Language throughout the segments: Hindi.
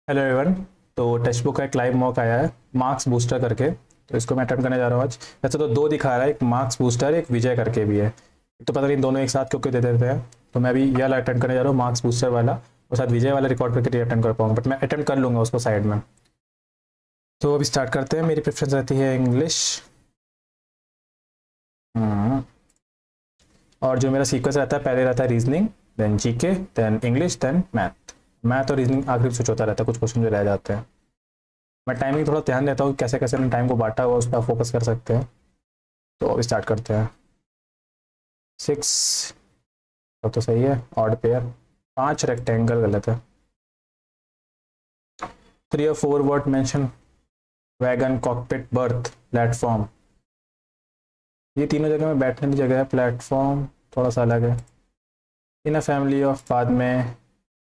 Hello everyone. तो टेक्स्ट बुक का एक लाइव मॉक आया है मार्क्स बूस्टर करके, तो इसको मैं अटेम्प्ट करने जा रहा हूँ आज। वैसे तो दो दिखा रहा है, एक मार्क्स बूस्टर एक विजय करके भी है, तो पता नहीं दोनों एक साथ क्यों क्यों दे देते हैं। तो मैं भी यह वाला अटेम्प्ट करने जा रहा हूँ मार्क्स बूस्टर वाला, और साथ विजय वाला रिकॉर्ड करके अटेम्प्ट कर पाऊँगा, बट मैं अटेम्प्ट कर लूँगा उसको साइड में। तो अभी स्टार्ट करते हैं। मेरी प्रेफरेंस रहती है इंग्लिश, और जो मेरा सीक्वेंस रहता है पहले रहता है reasoning, then GK, then English, then math. Math और रीजनिंग आखिरी स्विच होता रहता है, कुछ क्वेश्चन जो रह जाते हैं। मैं टाइमिंग थोड़ा ध्यान देता हूँ कैसे कैसे मैंने टाइम को बांटा हुआ, उस पर फोकस कर सकते हैं। तो अभी स्टार्ट करते हैं। 6 तो सही है, ऑड पेयर। 5 रेक्टेंगल गलत है। 3 और 4 word mention, wagon, cockpit, birth, platform. ये तीनों जगह में बैठने की जगह है, प्लेटफॉर्म थोड़ा सा अलग है। इन अ फैमिली ऑफ, बाद में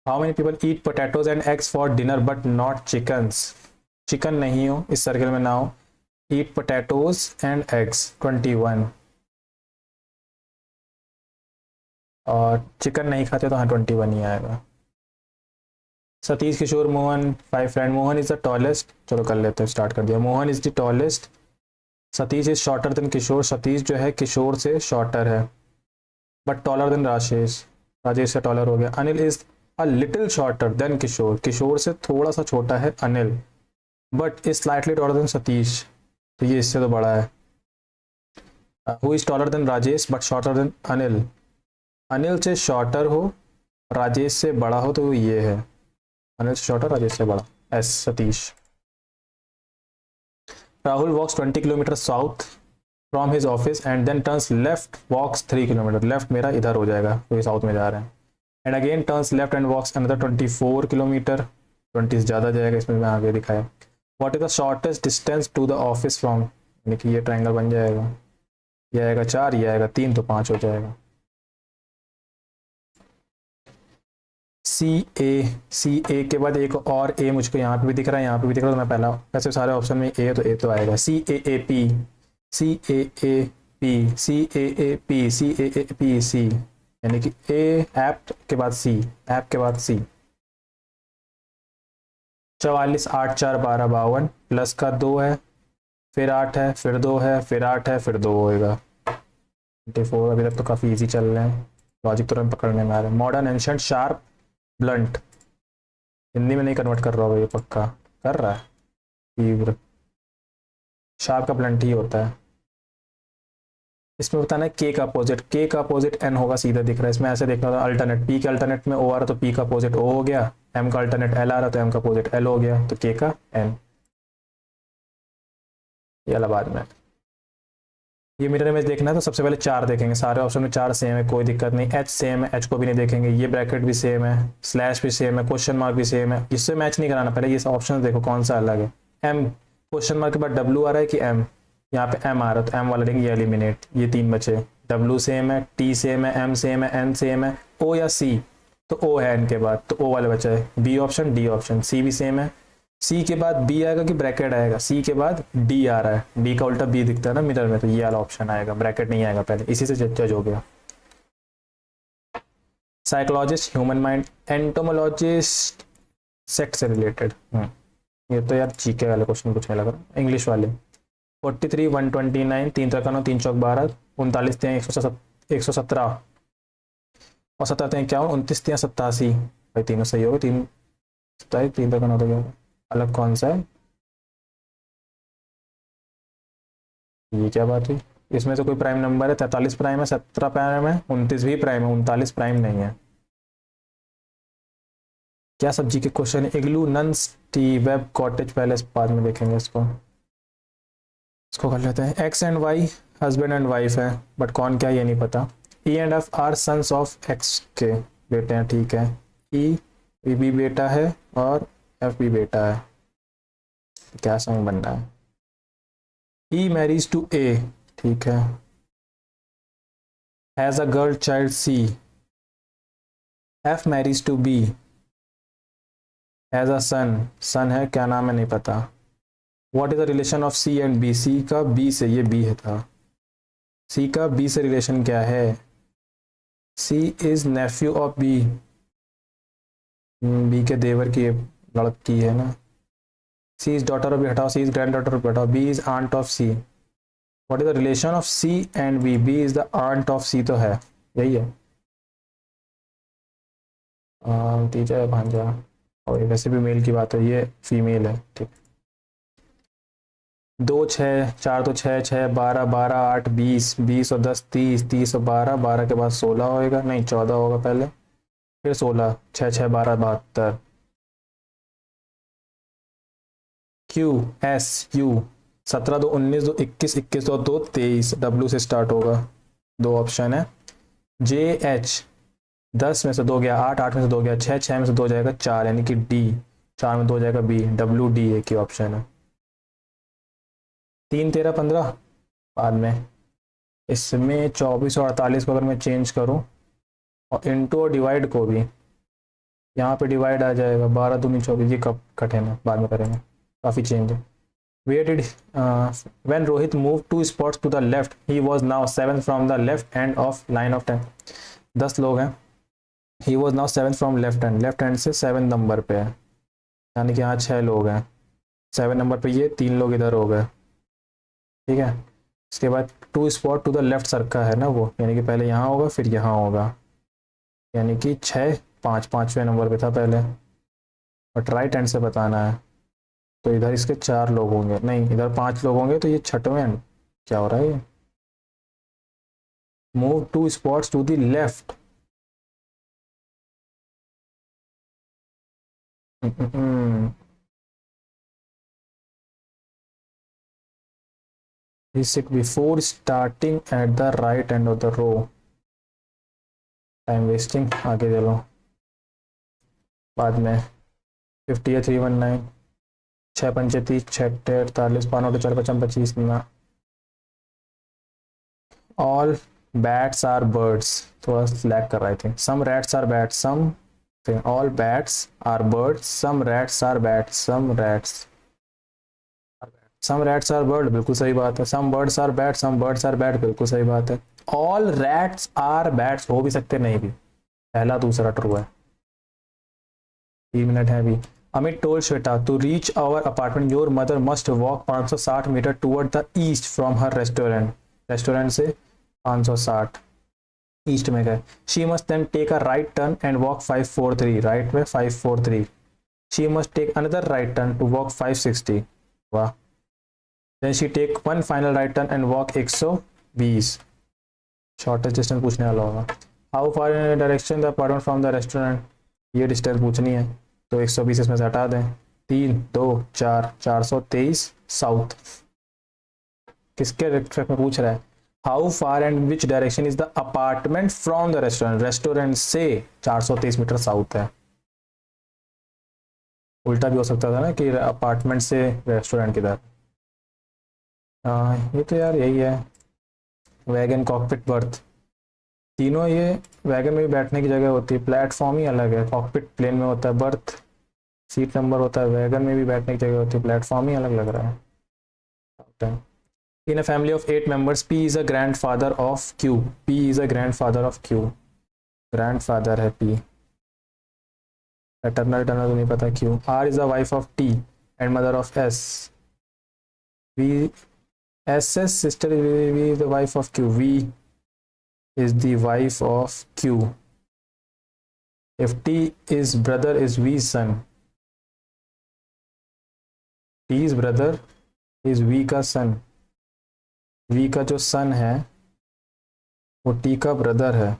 how many people eat potatoes and eggs for dinner but not chickens. Chicken नहीं हो इस सर्कल में ना हो। ईट पोटैटोज एंड एग्स 21, और चिकन नहीं खाते तो हाँ 21 ही आएगा। Satish, Kishore, Mohan, 5 friend. Mohan is the tallest, चलो कर लेते हैं, स्टार्ट कर दिया। Mohan is the tallest. Satish is shorter than Kishore. Satish जो है किशोर से शॉर्टर है, but taller than Rajesh. Rajesh से टॉलर हो गया। Anil is a little shorter than Kishore. Kishore से थोड़ा सा छोटा है Anil, but is slightly taller than Satish, तो ये इससे तो बड़ा है। Who is taller than Rajesh but shorter than Anil. Anil से शॉर्टर हो, राजेश से बड़ा हो, तो वो ये है। अनिल से शॉर्टर, राजेश से बड़ा, S Satish. Rahul walks 20 kilometre south from his office and then turns left, walks 3 kilometre. Left मेरा इधर हो जाएगा, तो ये साउथ में जा रहे हैं। And again turns left and walks another 24 kilometre. 20 ज़्यादा जाएगा, इसमें मैं आगे दिखाया। What is the shortest distance to the office from, यानी कि ये ट्रायंगल बन जाएगा। ये आएगा 4, ये आएगा 3, तो 5 हो जाएगा। सी ए के बाद एक और ए मुझको यहाँ पे भी दिख रहा है, यहाँ पे भी दिख रहा है, तो मैं पहला, वैसे सारे ऑप्शन में ए, तो ए तो आएगा। CAAP, CAAP, CAAP, CAAP, सी, यानी कि ए एप्ट के बाद सी, ऐप के बाद सी। 44, 8, 4, 12, 52, प्लस का 2 है, फिर 8 है, फिर 2 है, फिर 8 है, फिर 2 होएगा। 24। अभी तक तो काफ़ी इजी चल रहे हैं, लॉजिक तुरंत पकड़ने में आ रहा है। Modern, ancient, sharp, blunt. Hindi में नहीं कन्वर्ट कर रहा होगा ये, पक्का कर रहा है। तीव्र, शार्प का ब्लंट ही होता है। इसमें बताना है के का अपोजिट, के का अपोजिट एन होगा, सीधा दिख रहा है। इसमें ऐसे देखना था, अल्टरनेट, पी के अल्टरनेट में ओ आ रहा तो पी का अपोजिट ओ हो गया, एम का अल्टरनेट एल आ रहा तो एम का अपोजिट एल हो गया, तो के का एन। ये इलाहाबाद में। ये मिरर इमेज देखना है तो सबसे पहले 4 देखेंगे, सारे ऑप्शन में 4 सेम है, कोई दिक्कत नहीं। एच सेम है, एच को भी नहीं देखेंगे। ये ब्रैकेट भी सेम है, स्लैश भी सेम है, क्वेश्चन मार्क भी सेम है, इससे मैच नहीं कराना, पहले ये ऑप्शन देखो कौन सा अलग है। एम, क्वेश्चन मार्क के बाद डब्ल्यू आ रहा है कि एम, यहाँ पे एम आ रहा है तो एम वाला लेंगे, ये एलिमिनेट। ये 3 बचे। डब्ल्यू सेम है, टी सेम है, एम सेम है, एन सेम है, ओ या सी, तो ओ है एन के बाद, तो ओ वाले बचा है। बी ऑप्शन, डी ऑप्शन, सी भी सेम है। सी के बाद बी आएगा कि ब्रैकेट आएगा, सी के बाद डी आ रहा है, डी का उल्टा बी दिखता है ना मिरर में, तो ये वाला ऑप्शन आएगा, ब्रैकेट नहीं आएगा पहले, इसी से जज हो गया। Psychologist, human mind, entomologist, sect से रिलेटेड। ये तो यार जीके वाले क्वेश्चन पूछने लगा, इंग्लिश वाले। 43, 129, 3 3 3 चौक 12, 39 3 117, और 17 3 क्या, 29 3 87। भाई तीनों सही हो गए, 3 27, 3 3 तो क्या अलग कौन सा है, ये क्या बात हुई। इसमें से कोई प्राइम नंबर है, 43 प्राइम है, 17 प्राइम है, 29 भी प्राइम है, 39 प्राइम नहीं है। क्या सब्जी के क्वेश्चन है। Igloo, nuns, tea, web, cottage, palace, बाद में देखेंगे इसको। इसको कर लेते हैं। X and Y husband and wife है, बट कौन क्या ये नहीं पता। E and F are sons of X के बेटे हैं, ठीक है। ई भी बेटा है और एफ भी बेटा है, क्या समझ बन रहा है। ई मैरीज टू ए, ठीक है। Has a girl child, C. F marries to B, has a son, son है, क्या नाम है नहीं पता। What is the relation of C and B, C का बी से, ये बी है था, सी का बी से रिलेशन क्या है। C is nephew of B, B के देवर की लड़की है ना। C is daughter of B हटाओ, C is granddaughter of हटाओ, B is aunt of C. What is the relation of C and B? B is the aunt of C तो है, यही है। तीजा है भांजा, और वैसे भी मेल की बात है, ये फीमेल है, ठीक। दो छः, चार तो छः, छः बारह, बारह आठ बीस, बीस और दस तीस, तीस और बारह, बारह के बाद 16 होएगा, नहीं 14 होगा पहले, फिर 16, छः छः बारह 72। क्यू एस यू 17 दो 19, दो 21, 21 दो 2 23, डब्ल्यू से स्टार्ट होगा, दो ऑप्शन है। जे एच 10 में से 2 गया 8, 8 में से 2 गया 6, 6 में से 2 जाएगा 4, यानी कि डी, 4 में 2 जाएगा बी, डब्ल्यू डी एक ही ऑप्शन है। 3 13 15 बाद में, इसमें 24 और 48 को अगर मैं चेंज करूं और इनटू और डिवाइड को भी, यहाँ पे डिवाइड आ जाएगा, 12 दूनी 24, ये कब कठिन है, बाद में करेंगे, काफ़ी चेंज है। Where did when Rohit moved 2 spots to the left, he was now 7 from the left end of line of 10। 10 लोग हैं, he was now 7 from left hand, left hand से 7 नंबर पे है, यानी कि यहाँ 6 लोग हैं, 7 नंबर पे ये 3 लोग इधर हो गए, ठीक है। इसके बाद 2 spot to the left circle है ना वो, यानी कि पहले यहाँ होगा फिर यहाँ होगा, यानी कि 6 5, 5वें नंबर पे था पहले, बट राइट हैंड से बताना है, तो इधर इसके 4 लोग होंगे, नहीं इधर 5 लोग होंगे, तो ये छठवें, क्या हो रहा है ये। Move 2 spots to the left, he sit before starting at the right end of the row। Time wasting, आगे चलो, बाद में 50 है 319, 6 पंचे 30, 6 48, 5 नोटे 4 55 25 ना। ऑल बैट्स आर बर्ड्स, थोड़ा सिलेक्ट कर रहे थे, some rats are bats, some, all bats are birds, some rats are bats, some rats are bird, बिल्कुल सही बात है। Some birds are bat, some birds are bat, बिल्कुल सही बात है। ऑल रैट्स आर बैट्स हो भी सकते, नहीं भी, पहला दूसरा ट्रू है। 3 मिनट है अभी। Amit told Shweta to reach our apartment your mother must walk 560 metre toward the east from her restaurant, restaurant से 560 ईस्ट में गए। She must then take a right turn and walk 543, right में 543। She must take another right turn to walk 560, वाह। Then she take one final right turn and walk 120, shortest distance पूछने वाला होगा। How far in direction the apartment from the restaurant, ये डिस्टेंस पूछनी है, तो 120 इसमें से हटा दें, 3 2 4, 423 साउथ। किसके डायरेक्शन में पूछ रहा है, how far and which direction is the apartment from the restaurant, restaurant से 423 मीटर साउथ है। उल्टा भी हो सकता था ना कि अपार्टमेंट से रेस्टोरेंट किधर। ये तो यार यही है। वैगन कॉकपिट बर्थ, तीनों ये वैगन में भी बैठने की जगह होती है, प्लेटफॉर्म ही अलग है, कॉकपिट प्लेन में होता है, बर्थ सीट नंबर होता है, वैगन में भी बैठने की जगह होती है, प्लेटफॉर्म ही अलग लग रहा है। In a family of 8 members, P is a grandfather of Q, P is a grandfather of Q, grandfather है P, एटर्नल टर्नल तो नहीं पता Q। R is the wife of T and mother of S, V SS sister, V is the wife of Q, V is the wife of Q। If T is brother is V's son, T is brother is V का son, V का जो सन है वो T का ब्रदर है।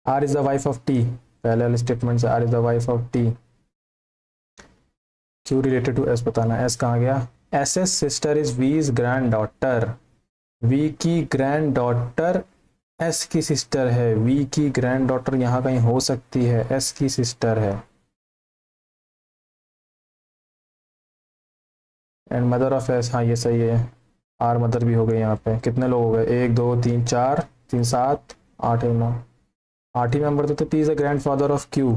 R is the wife of T, पहले वाले स्टेटमेंट से R is the wife of T। Q related to S बताना, S कहाँ गया, SS sister is V's granddaughter, V की ग्रैंड डॉटर S की सिस्टर है, V की ग्रैंड डॉटर यहाँ कहीं हो सकती है, S की सिस्टर है। एंड मदर ऑफ S, हाँ ये सही है, आर मदर भी हो गई यहाँ पे। कितने लोग हो गए, 1 2 3 4 3 7 8 9, 8 ही मेंबर थे। P is the grand father of Q,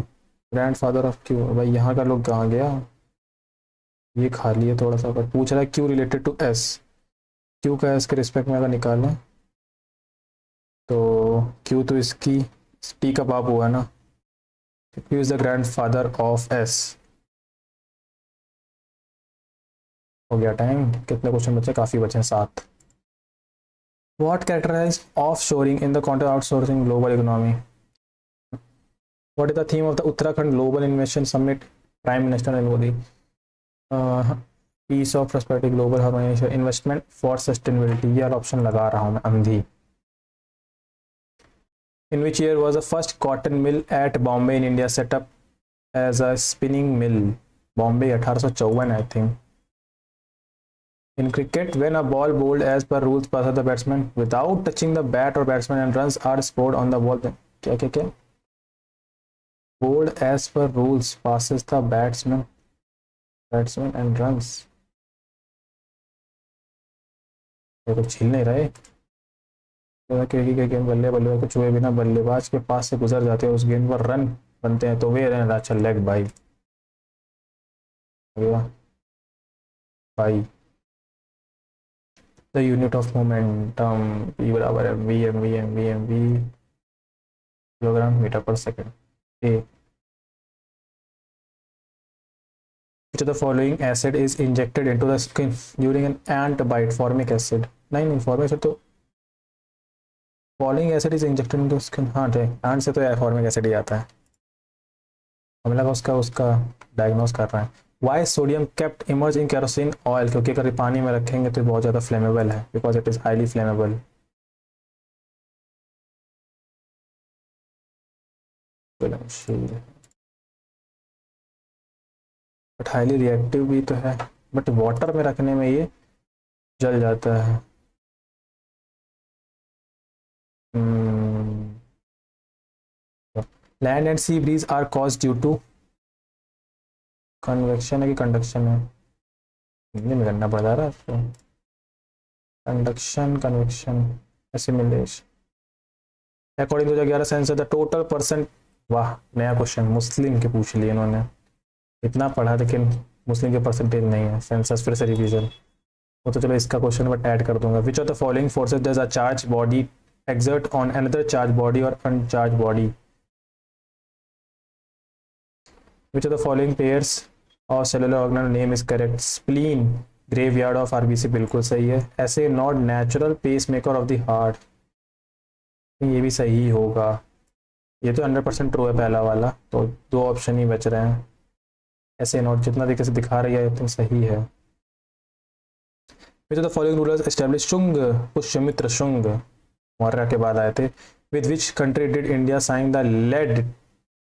grand father of Q, भाई यहाँ का लोग कहाँ गया, ये खाली है थोड़ा सा, पर पूछ रहा है Q related to S, Q का S के रिस्पेक्ट में अगर निकालें तो Q तो इसकी T का बाप हुआ ना, Who is the grandfather of S? हो गया टाइम, कितने क्वेश्चन बचे? काफी बचे हैं, 7। What characterizes offshoring in the context of outsourcing global economy? What is the theme of the Uttarakhand Global Innovation Summit? Prime Minister Narendra Modi. Peace of prosperity, global harmonization, investment for sustainability. ये ऑप्शन लगा रहा हूँ मैं अंधी। In which year was the first cotton mill at Bombay in India set up as a spinning mill? Bombay 1854 I think. In cricket, when a ball bowled as per rules passes the batsman without touching the bat or batsman and runs are scored on the ball. क्या? Bowled as per rules passes the batsman and runs. ये तो छील नहीं रहे। क्रिकेट के गेंद बल्ले को छुए बिना बल्लेबाज के पास से गुजर जाते हैं, उस गेंद पर रन बनते हैं तो वे रन। अच्छा लेग भाई भाई। The unit of momentum P बराबर है वी किलोग्राम मीटर पर second. A which of the following acid is injected into the skin during an ant bite? Formic acid। नहीं formic acid तो following acid is injected into skin. हाँ एंड से तो यार फॉर्मिक एसिड ही आता है। हमें लगा उसका डायग्नोस कर रहा है। वाई सोडियम केप्ट इमर्ज इन केरोसिन ऑयल? क्योंकि अगर पानी में रखेंगे तो बहुत ज़्यादा फ्लेमेबल है, because it is highly flammable. But highly reactive भी तो है, बट वाटर में रखने में ये जल जाता है। Land and sea breeze are caused due to convection है कि कंडक्शन है? हिंदी में करना पड़ रहा है। Conduction convection assimilation. According to 2011 census the total percent. वाह नया क्वेश्चन, मुस्लिम के पूछ लिए इन्होंने। इतना पढ़ा लेकिन मुस्लिम के परसेंटेज नहीं है। सेंसस फिर से रिवीजन वो तो चलो इसका क्वेश्चन बट ऐड कर दूंगा। विच of the following forces does a charge body exert on another charged body or uncharged body? Which of the following pairs of cellular organelle name is correct? Spleen, graveyard of RBC बिल्कुल सही है। ऐसे not natural pacemaker of the heart, ये भी सही होगा। ये तो 100% ट्रू है पहला वाला, तो 2 ऑप्शन ही बच रहे हैं। ऐसे नॉट जितना तरीके से दिखा रही है उतना सही है। Which of the following rulers established Shunga? Pushyamitra Shunga Maurya के बाद आए थे। With which country did India sign the LED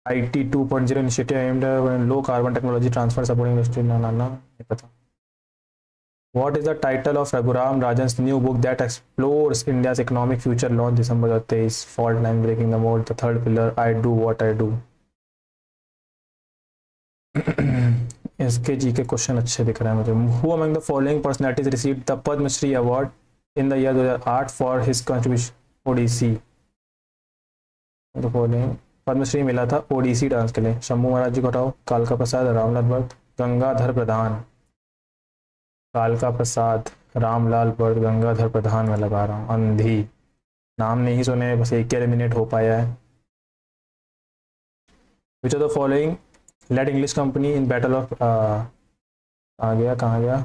IT 2.0 initiative aimed at low carbon technology transfer supporting industry? ना नहीं पता। What is the title of Raghuram Rajan's new book that explores India's economic future, launched December 2023? Fault line, breaking the mold, the third pillar, I do what I do। इसके जी के क्वेश्चन अच्छे दिख रहे हैं मुझे। Who among the following personalities received the Padma Shri Award in the year 2008 for his contribution Odissi? तो फॉलोइंग पद्मश्री मिला था ओडिसी डांस के लिए। शंभू महाराज जी को हटाओ। कालका प्रसाद, रामलाल भट्ट, गंगाधर प्रधान। कालका प्रसाद, रामलाल भट्ट, गंगाधर प्रधान में लगा रहा हूँ। अंधी नाम नहीं सुने, बस एक ही एलिमिनेट हो पाया है। Which of the following led English company in battle of कहाँ गया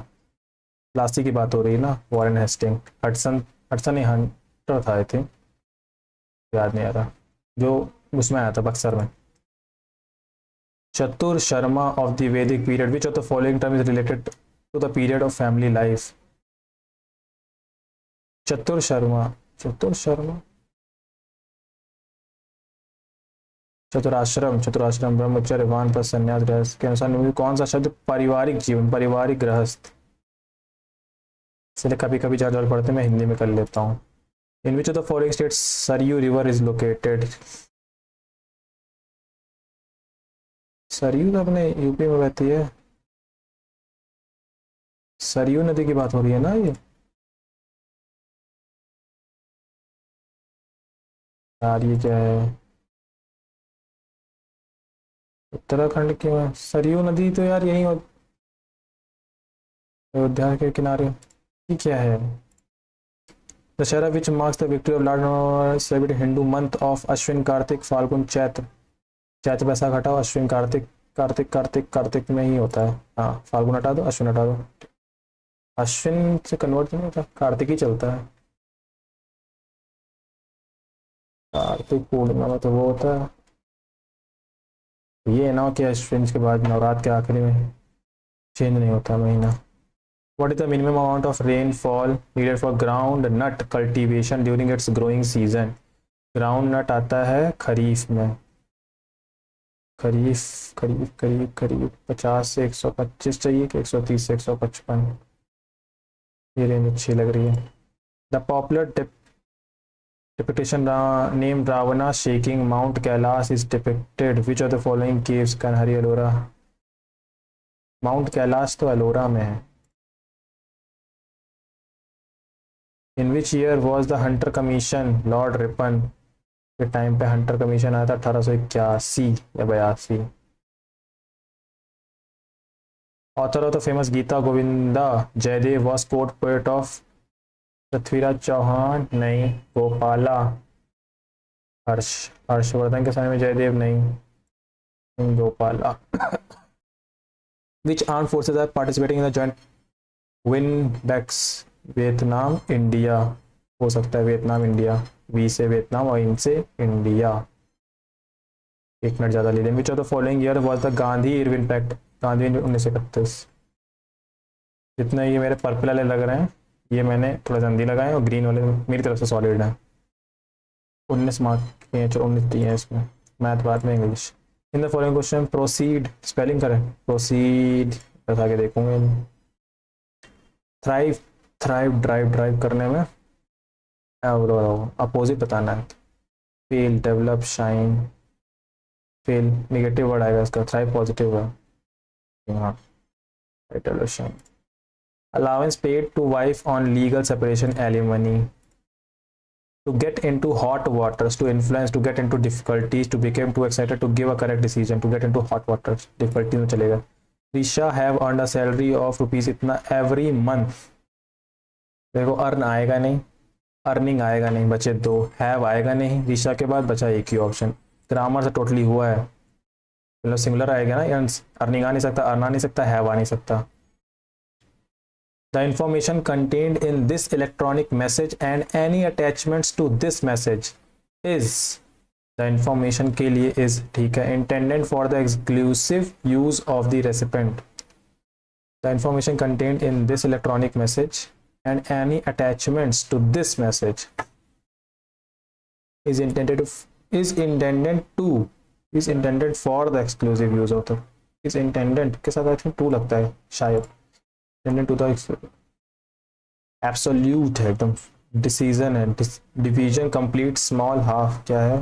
प्लास्टिक की बात हो रही है ना, वॉरेन हेस्टिंग। हटसन ही हंटर था आई थिंक, याद नहीं आ रहा, जो उसमें आया था बक्सर में। चतुर शर्मा of the Vedic period, which of the following term is related to the period of family life? चतुर शर्मा चतुराश्रम ब्रह्मचर्य वानप्रस्थ संन्यास गृहस्थ के अनुसार कौन सा शब्द पारिवारिक जीवन, पारिवारिक गृहस्थ? इसलिए कभी कभी जहाँ पढ़ते मैं हिंदी में कर लेता हूँ। In which of the following states Saryu river is located? Saryu तो अपने यूपी में बहती है। सरयू नदी की बात हो रही है ना ये यार। ये क्या है? उत्तराखंड की सरयू नदी तो यार यही अयोध्या के किनारे। ये क्या है? Dussehra which marks the victory of lord celebrated Hindu month of Ashwin Kartik Phalgun Chaitra. Chait Baisakh हटाओ, अश्विन कार्तिक, कार्तिक कार्तिक कार्तिक में ही होता है। हाँ, फाल्गुन हटा दो, अश्विन हटा दो। अश्विन से कन्वर्ट तो नहीं होता, कार्तिक ही चलता है। कार्तिक पूर्णिमा में तो वो होता है, ये ना कि अश्विन के बाद नवरात्र के आखिरी में चेंज नहीं होता महीना। What is the minimum amount of rainfall needed for groundnut cultivation during its growing season? Groundnut आता है खरीफ में। खरीफ खरीफ खरीफ खरीफ 50 से 125 चाहिए कि 130 से 155? ये रेंज अच्छी लग रही है। The popular depiction name Ravana shaking mount Kailash is depicted which of the following caves Kanheri Ellora? Mount Kailash तो एलोरा में है। In which year was the Hunter commission? Lord Ripon के टाइम पे हंटर कमीशन आया था 1881 या 82। Author of the famous Gita Govinda Jayadeva was court poet of? Prithviraj Chauhan नहीं, गोपाला। हर्षवर्धन के समय में जयदेव नहीं, Gopala. Which arm forces are participating in the joint VINBAX? Vietnam India हो सकता है, वियतनाम इंडिया। वी से वियतनाम और इन से इंडिया। 1 मिनट ज़्यादा ले लें। Which of the following year was the Gandhi Irwin pact? Gandhi 1931। जितने ये मेरे पर्पल वाले लग रहे हैं ये मैंने थोड़ा जल्दी लगाए और ग्रीन वाले मेरी तरफ से सॉलिड है। 19 मार्क के, चलो 19 दिए हैं इसमें। मैथ बाद में English. In the following question proceed spelling करें। प्रोसीड बता के देखूंगे। थ्राइव थ्राइव ड्राइव करने में अपोजिट बताना है। Fail develop shine. Fail negative word आएगा इसका, थ्राइव पॉजिटिव है। हाँ, develop shine. Allowance paid to wife on legal separation alimony. To get into hot waters, to influence, to get into difficulties, to become too excited, to give a correct decision, to get into hot waters. Difficulties में चलेगा। Risha have earned a salary of rupees इतना every month। देखो अर्न आएगा नहीं, अर्निंग आएगा नहीं, बचे 2। हैव आएगा नहीं, ऋषा के बाद बचा एक ही ऑप्शन। ग्रामर से टोटली हुआ है, मतलब सिंगुलर आएगा ना। अर्निंग आ नहीं सकता, अर्न आ नहीं सकता, हैव आ नहीं सकता। The information contained in this electronic message and any attachments to this message is, the information के लिए is ठीक है, intended for the exclusive use of the recipient. The information contained in this electronic message and any attachments to this message is intended for the exclusive use of the, is intended के साथ आई थिंक टू लगता है शायद। टू द एब्सोल्यूट है एकदम, डिसीजन है, डिवीजन कंप्लीट स्मॉल हाफ क्या है?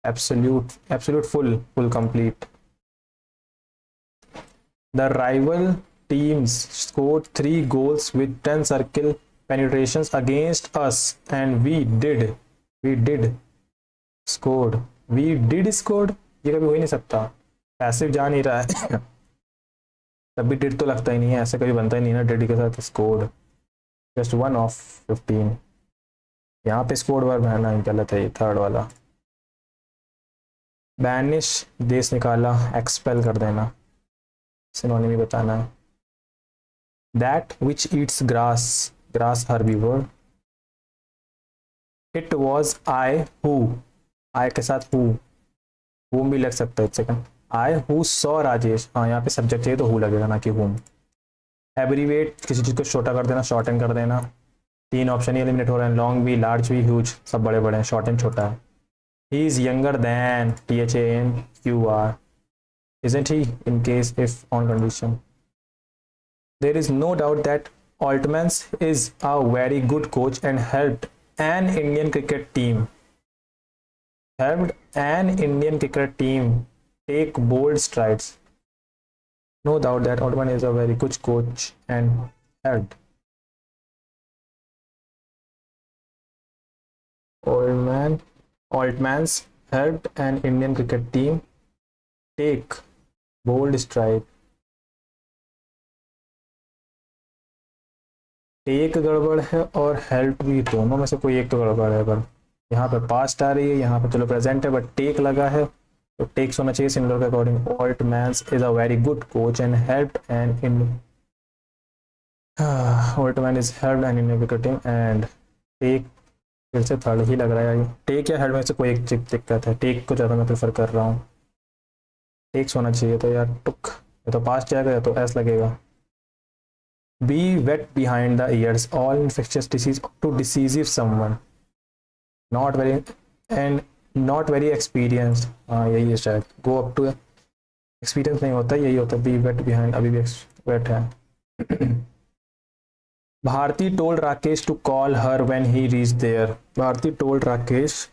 Absolute full complete. The rival teams scored 3 goals with 10 circle penetrations against us and we did scored। ये कभी हो ही नहीं सकता, पैसिव जा नहीं रहा है। तभी डिड तो लगता ही नहीं है, ऐसे कभी बनता ही नहीं ना डिड के साथ स्कोर्ड। Just 1 of 15। यहाँ पे स्कोर्ड वर्ब है ना, गलत है ये थर्ड वाला। बैनिश देश निकाला, एक्सपेल कर देना, सिनोनिम ही बताना है। That which eats grass herbivore. It was I who, I के साथ हु भी लग सकता है। 1 second. I who saw Rajesh, हाँ यहाँ पे सब्जेक्ट चाहिए तो हु लगेगा ना कि हुम। एब्रीवेट किसी चीज़ को छोटा कर देना, शॉर्टन कर देना। 3 ऑप्शन ही एलिमिनेट हो रहे हैं, लॉन्ग भी, लार्ज भी, ह्यूज, सब बड़े बड़े हैं, शॉर्टन छोटा है। He is younger than, THANQR, isn't he, in case if on condition। there is no doubt that Altmans is a very good coach and helped an Indian cricket team take bold strides। no doubt that Altman is a very good coach and helped Altman's helped an Indian cricket team take bold stride। एक गड़बड़ है और हेल्प भी, दोनों में से कोई एक तो गड़बड़ है। पर यहाँ पे पास्ट आ रही है, यहाँ पे चलो प्रेजेंट है बट टेक लगा है, तो टेक्स होना चाहिए सिमिलर के according. Altman's is a very good coach and helped and in Altman is helped and in team and take फिर से थर्ड ही लग रहा है। टेक या हेल्प में से कोई एक दिक्कत है, टेक को ज़्यादा मैं प्रेफर कर रहा हूँ। टेक्स होना चाहिए तो यार टुक, या तो पास जाएगा या तो एस लगेगा। Be wait behind the years all infectious disease to decisive someone not very and not very experienced, हाँ यही है शायद। गो अप टू एक्सपीरियंस नहीं होता, यही होता है बी वेट बिहाइंड, अभी भी वेट है। Bharti told Rakesh to call her when he reach there. Bharti told Rakesh,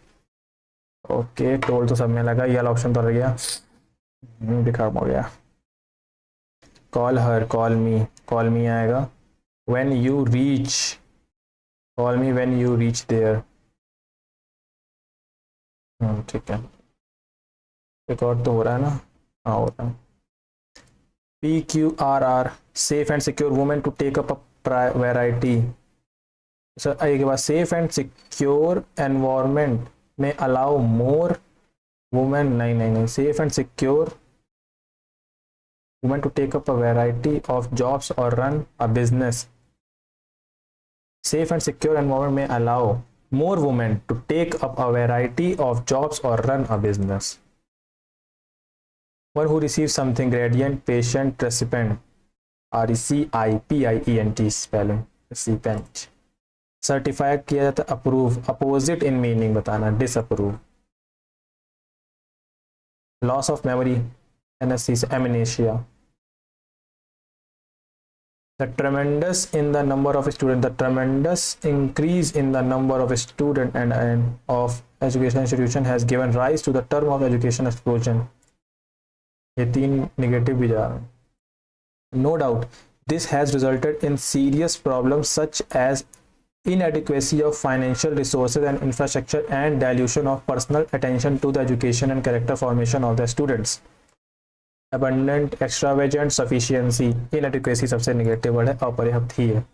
okay told तो सब में लगा, ये वाला ऑप्शन तो रह गया, दिखा हो गया। कॉल हर, कॉल मी आएगा। When you reach, call me when you reach there, ठीक है। रिकॉर्ड तो हो रहा है ना, हाँ हो रहा है। PQRR safe and secure women to take up a variety. Sir एक बार, सेफ एंड सिक्योर एनवायरमेंट में अलाउ मोर वुमेन, नहीं नहीं नहीं, safe and secure women to take up a variety of jobs और run a business. Safe and secure environment में allow more women to take up a variety of jobs or run a business. One who receives something gradient, patient, recipient, RECIPIENT spelling, recipient. Certify किया जाता है, अप्रूव, अपोजिट इन मीनिंग बताना, disapprove. Loss of memory, NSC से amnesia. The tremendous in the number of students, the tremendous increase in the number of students and of education institution has given rise to the term of education explosion. ये तीन नेगेटिव भी जा रहे हैं। No doubt, this has resulted in serious problems such as inadequacy of financial resources and infrastructure and dilution of personal attention to the education and character formation of the students. Abundant, extravagant, sufficiency, inadequacy सबसे नेगेटिव वर्ड है, अपर्याप्त ही है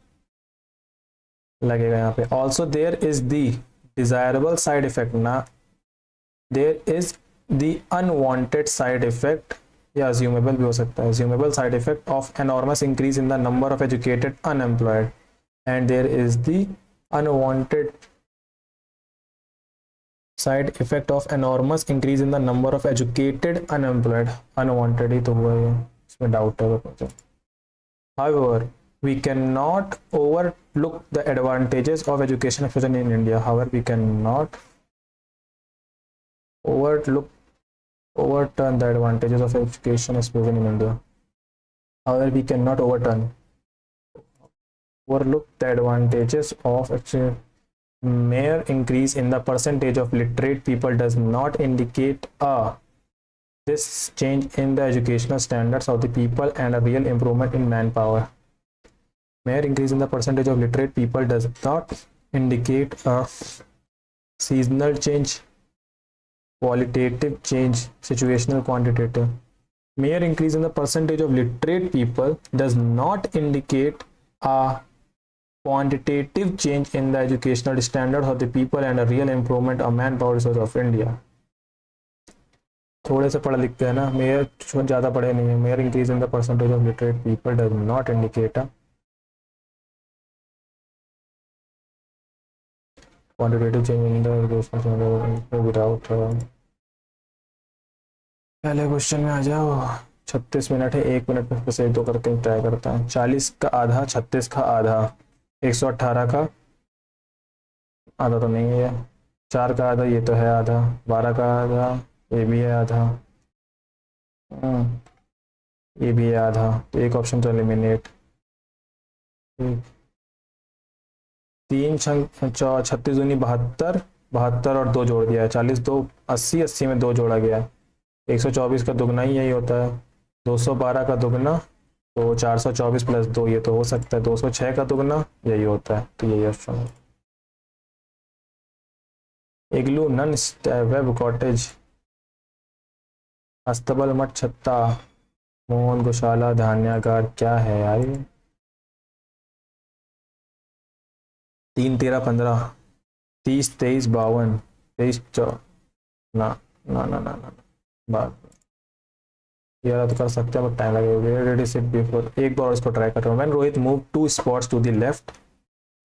लगेगा यहाँ पे। Also there is the desirable side effect ना, there is the unwanted side effect या assumable भी हो सकता है, assumable side effect of enormous increase in the number of educated unemployed and there is the unwanted side effect of enormous increase in the number of educated unemployed। unwanted ही तो हुआ है, इसमें डाउट है। However, we cannot overlook the advantages of education explosion in India. However, we cannot overturn the advantages of education explosion in India. However, we cannot overlook the advantages of mere increase in the percentage of literate people does not indicate this change in the educational standards of the people and a real improvement in manpower. Mere increase in the percentage of literate people does not indicate a seasonal change, qualitative change, situational, quantitative. Mere increase in the percentage of literate people does not indicate a quantitative change in the educational standards of the people and a real improvement of manpower resource of India. थोड़े से पढ़े लिखते हैं ना, मेयर ज़्यादा पढ़े नहीं है। Mayor increase in the percentage of literate people does not indicate a quantitative change in the education without. पहले क्वेश्चन में आ जाओ। 36 मिनट है, 1 मिनट में से 2 करके ट्राई करता है। 40 का आधा, 36 का आधा, 118 का आधा तो नहीं है, 4 का आधा ये तो है आधा, 12 का आधा ये भी है आधा, ये भी है आधा, तो एक ऑप्शन तो एलिमिनेट। 3 36 दूनी 72, 72 और 2 जोड़ दिया है 40, 2 80, 80 में 2 जोड़ा गया है। 124 का दुगना ही यही होता है, 212 का दुगना तो 424 प्लस 2 ये तो हो सकता है, 206 का दुगना यही होता है, तो यही ऑप्शन है। इग्लू, नन वेब कॉटेज, अस्तबल मठ छत्ता, मोहन गौशाला, धान्यागार, क्या है यार ये? 3 13 15 30 23 52 23 ना ना ना ना ना बात यार तो कर सकते हैं बट टाइम लगेगा। Where did he sit before, एक बार और इसको ट्राई कर रहा हूँ। When Rohit move 2 spots to the left,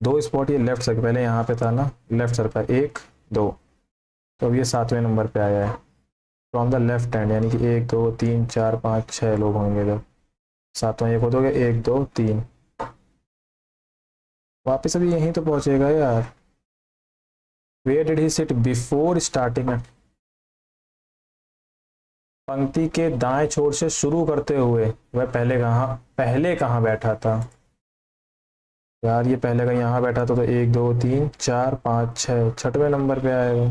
2 spot ये लेफ्ट सर, पहले यहाँ पे था ना, लेफ्ट सर का 1 2, तो अब ये 7वें नंबर पे आया है फ्रॉम द लेफ्ट हैंड, यानी कि 1 2 3 4 5 6 लोग होंगे इधर, 7वां ये खोदोगे 1 2 3, वापस अभी यहीं तो पहुंचेगा यार। Where did he sit before starting, पंक्ति के दाएं छोर से शुरू करते हुए वह पहले कहाँ बैठा था यार, ये पहले का यहाँ बैठा था तो 1 2 3 4 5 6, 6वें नंबर पे आएगा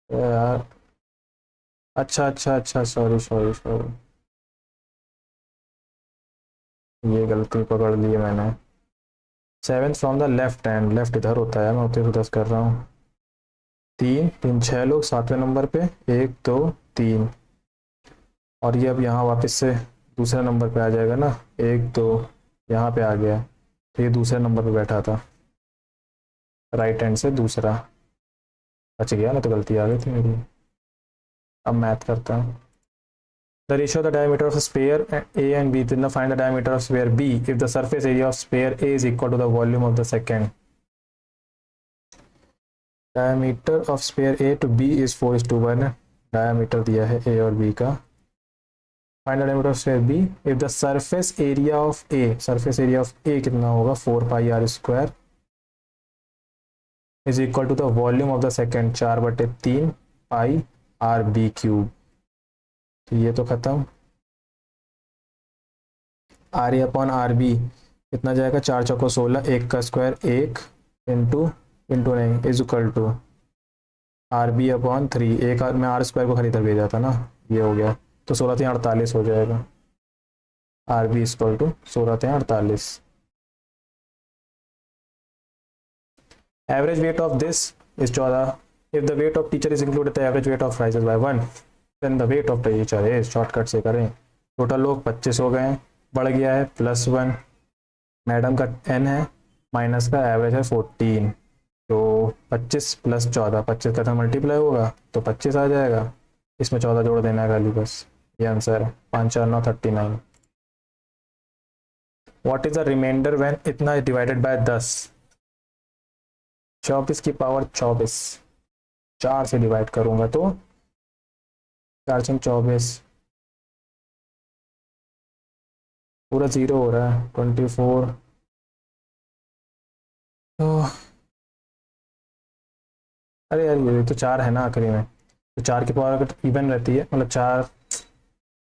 यार। अच्छा अच्छा अच्छा, सॉरी सॉरी सॉरी, ये गलती पकड़ ली है मैंने। 7th from the left hand, left इधर होता है, मैं उतने को 10 कर रहा हूँ। 3 3 6 लोग 7वें नंबर पे, 1 2 3, और ये अब यहाँ वापस से दूसरे नंबर पे आ जाएगा ना, 1 2, यहाँ पे आ गया, तो ये दूसरे नंबर पे बैठा था, राइट हैंड से दूसरा, बच गया ना, तो गलती आ गई थी मेरी। अब मैथ करता हूँ। The ratio of the diameter of a sphere A and B, then find the diameter of sphere B if the surface area of sphere A is equal to the volume of the second. Diameter of sphere A to B is 4:1, diameter दिया है A और B का। Find the diameter of sphere B if the surface area of A, surface area of A कितना होगा, 4 pi r square is equal to the volume of the second, 4/3 pi r b cube। तो ये तो खत्म, R A upon R B कितना जाएगा, 4 चौको 16, 1 का स्क्वायर 1 इंटू, इंटू नहीं, is equal to R B upon 3, एक मैं आर स्क्वायर को खरीदा भेजा था ना, ये हो गया, तो 16 3 48 हो जाएगा, R B equal to 16 3 48। Average weight of this is 14, if the weight of teacher is included the average weight of rises by 1, then the weight of teacher is, shortcut से करें, टोटल लोग 25 हो गए हैं, बढ़ गया है +1, मैडम का n है, माइनस का एवरेज है 14, तो 25 + 14, 25 का था मल्टीप्लाई होगा तो 25 आ जाएगा, इसमें 14 जोड़ देना है खाली बस, ये आंसर है, 5 4 9 39। What is the remainder when इतना डिवाइडेड बाय 10, 24 की पावर 24, 4 से डिवाइड करूंगा तो 4 6 24, पूरा 0 हो रहा है, 24, तो अरे यार ये तो 4 है ना आखिरी में, तो 4 की पावर अगर इवन रहती है, मतलब 4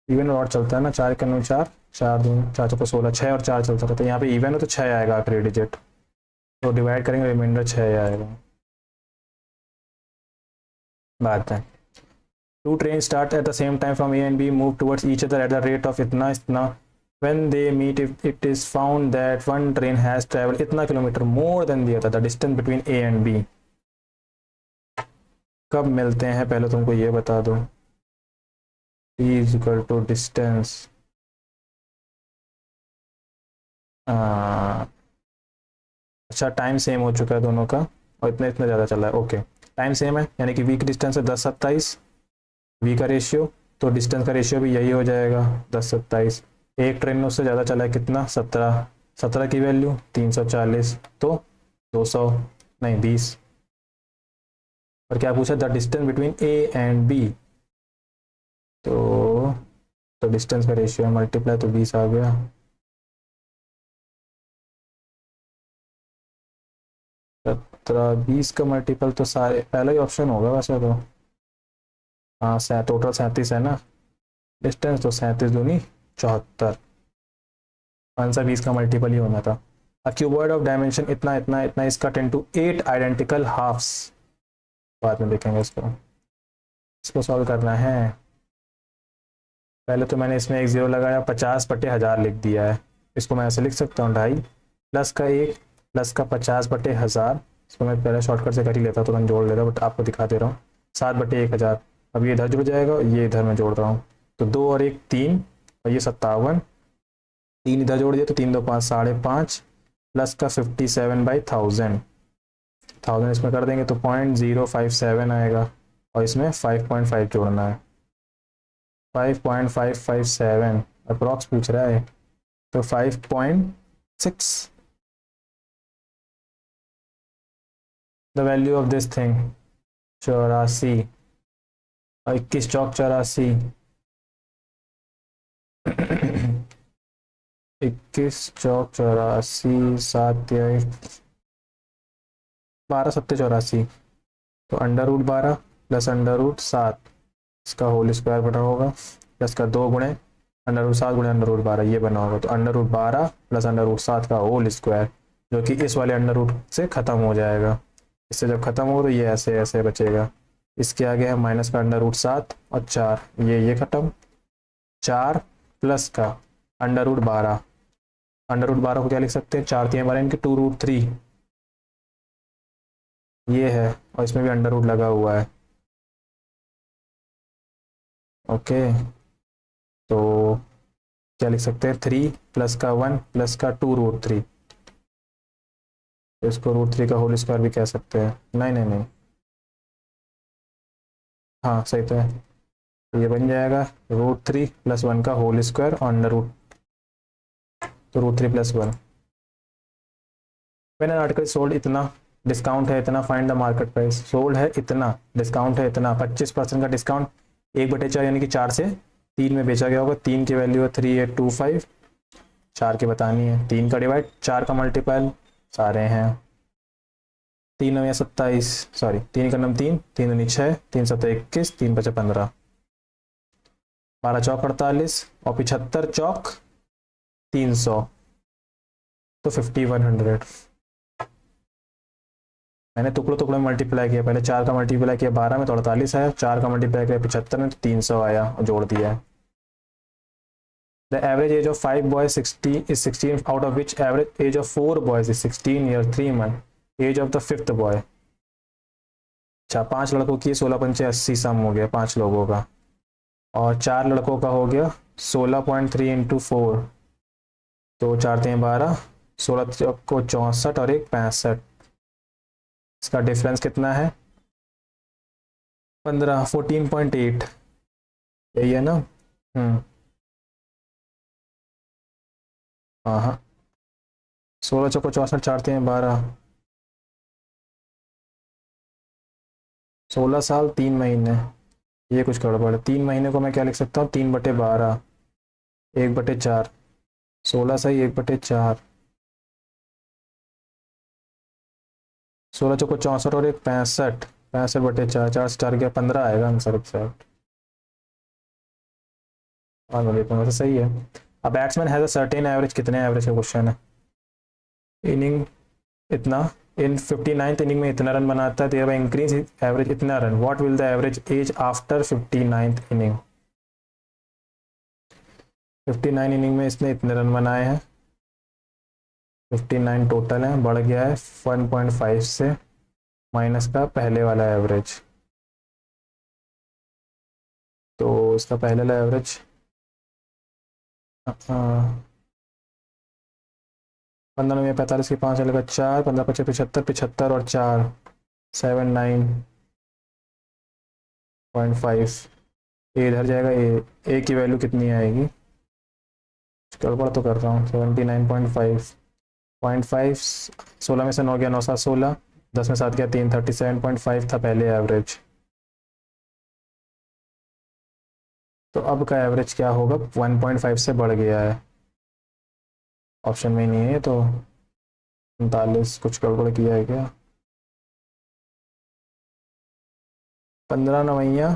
इवन और चलता है ना, 4 का 9 4, 4 2 4 चौको 16, 6 और 4 चलता रहता है, यहाँ पे इवन है तो 6 आएगा आखिरी डिजिट, तो डिवाइड करेंगे रिमाइंडर 6 आएगा। बात है, 2 trains start at the same time from A and B, move towards each other at the rate of इतना इतना, when they meet if it is found that one train has traveled इतना kilometre more than the other, the distance between A and B, कब मिलते हैं पहले तुमको ये बता दो, T is equal to distance, अच्छा टाइम सेम हो चुका है दोनों का, और इतना इतना ज़्यादा चल रहा है, ओके टाइम सेम है, यानी कि वी की डिस्टेंस है 10 27, वी का रेशियो, तो डिस्टेंस का रेशियो भी यही हो जाएगा 10 27, एक ट्रेन में उससे ज़्यादा चला है कितना, 17, 17 की वैल्यू 340, तो 200 नहीं 20, और क्या पूछा, the distance between A and B, तो डिस्टेंस का रेशियो है मल्टीप्लाई, तो 20 आ गया, 17 20 का मल्टीपल तो सारे पहला ही ऑप्शन होगा वैसे तो, हाँ टोटल 37 है ना, डिस्टेंस तो 37 दूनी 74, कौन सा 20 का मल्टीपल ही होना था। अ क्यूबॉइड ऑफ डायमेंशन इतना इतना इतना इसका 10 to 8 आइडेंटिकल हाफ्स, बाद में देखेंगे इसको सॉल्व करना है। पहले तो मैंने इसमें एक जीरो लगाया, 50/1000 लिख दिया है, इसको मैं ऐसे लिख सकता हूँ 2.5 प्लस का 1 प्लस का 50/1000, इसको मैं पहले शॉर्टकट से कर ही लेता तो मैं जोड़ लेता, बट आपको दिखा दे रहा हूँ, 7/1000, अब ये इधर जुड़ जाएगा, ये इधर मैं जोड़ रहा हूँ, तो 2 और 1 3, और ये 57, 3 इधर जोड़ दिया तो 3 2 5 5.5, प्लस का 57/1000, 1000 इसमें कर देंगे तो 0.057 आएगा, और इसमें 5.5 जोड़ना है, 5.557 अप्रॉक्स पूछ रहा है, तो 5.6 the value of this thing, 84, 21 चौक 84, 21 चौक 84, 7 या 12 सत्ते 84, तो √12 प्लस √7 इसका होल स्क्वायर बना होगा, प्लस का 2 गुणे √7 गुणे √12 ये बना होगा, तो √12 प्लस √7 का होल स्क्वायर, जो कि इस वाले अंडर रूट से ख़त्म हो जाएगा। इससे जब ख़त्म हो तो ये ऐसे ऐसे बचेगा। इसके आगे है माइनस का √7 और 4, ये ख़त्म, 4 प्लस का √12, √12 को क्या लिख सकते हैं, 4 3 12 इनके 2√3 ये है, और इसमें भी अंडर रूट लगा हुआ है। ओके, तो क्या लिख सकते हैं, 3 प्लस का 1 प्लस का 2√3, तो इसको √3 का होल स्क्वायर भी कह सकते हैं। नहीं नहीं नहीं, हाँ सही तो है, तो ये बन जाएगा √3 प्लस 1 का होल स्क्वायर और अंडर रूट, तो √3 plus 1। When an article sold इतना, डिस्काउंट है इतना, find the market price. Sold है इतना, डिस्काउंट है इतना, 25% का डिस्काउंट, 1/4 यानी कि 4 से 3 में बेचा गया होगा। 3 की वैल्यू है 3825, 4 की बतानी है, 3 का डिवाइड 4 का मल्टीपल सारे हैं, 3 9 27, सॉरी 3 का नम 3, 3 9 6, 3 7 21, 3 5 15, 12 चौक 48 और 75 चौक 300, तो 5100। मैंने टुकड़ों टुकड़ों में मल्टीप्लाई किया, पहले 4 का मल्टीप्लाई किया 12 में तो 48 आया, 4 का मल्टीप्लाई किया 75 में तो 300 आया और जोड़ दिया है। The average age of 5 boys 16 out of which average age of 4 boys is 16 year 3 month age of the 5th boy. अच्छा, 5 लड़कों की 16 पंचे 80 सम हो गया 5 लोगों का, और 4 लड़कों का हो गया 16.3 इंटू 4, तो 4 3 12, 16 को 64 और 1 65, इसका डिफरेंस कितना है 15, 14.8, यही है ना। हाँ हाँ, 16 चौको 64, 4 3 12, 16 साल 3 महीने, ये कुछ गड़बड़ है। 3 महीने को मैं क्या लिख सकता हूँ, 3/12, 1/4, 16 सही 1/4, 16 चौको 64 और 1 65, 65/4, 4 से 4 गया 15 आएगा आंसर एग्जैक्ट। और मैं देखूंगा तो सही है। A batsman has a certain average, कितने एवरेज का क्वेश्चन है, इनिंग इतना, इन 59th इनिंग में इतना रन बनाता है, तो ये इंक्रीज एवरेज इतना run, what will the average as after 59th inning. 59 inning में इसने इतने रन बनाए हैं, 59 टोटल है, बढ़ गया है 1.5 से, माइनस का पहले वाला एवरेज, तो इसका पहले वाला एवरेज 15 में 45 की 5 लगेगा 4, 15 25 75, 75 और 4 79.5, ए इधर जाएगा, ए की वैल्यू कितनी आएगी, गड़बड़ तो कर रहा हूँ, 79.5, 16 में से 9 गया 9 7 16, 10 में 7 गया 3, 37.5 था पहले एवरेज, तो अब का एवरेज क्या होगा, 1.5 से बढ़ गया है, ऑप्शन में ही नहीं है, तो 39, कुछ गड़बड़ किया है क्या, 15 नवैया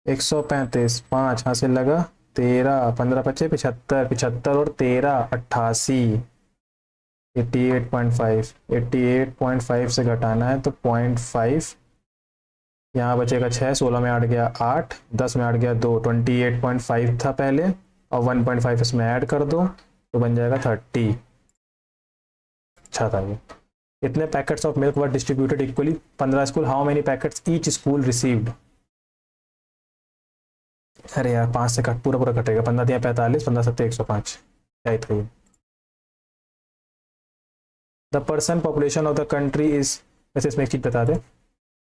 135, 5 हासिल लगा 13, 15 पच्चे 75, 75 और 13 88, 88.5, 88.5 से घटाना है तो 0.5, यहाँ बचेगा 6, 16 में 8 गया 8, 10 में 8 गया 2, 28.5 था पहले, और 1.5 इसमें ऐड कर दो तो बन जाएगा 30। अच्छा था ये। इतने packets of milk were distributed equally 15 school, how many packets each school received. अरे यार 5 से कट पूरा पूरा कटेगा, 15 दिया 45, 15 सत्ते 105, क्या ही था ये। The percent population of the country is, वैसे इसमें एक चीज़ बता दें,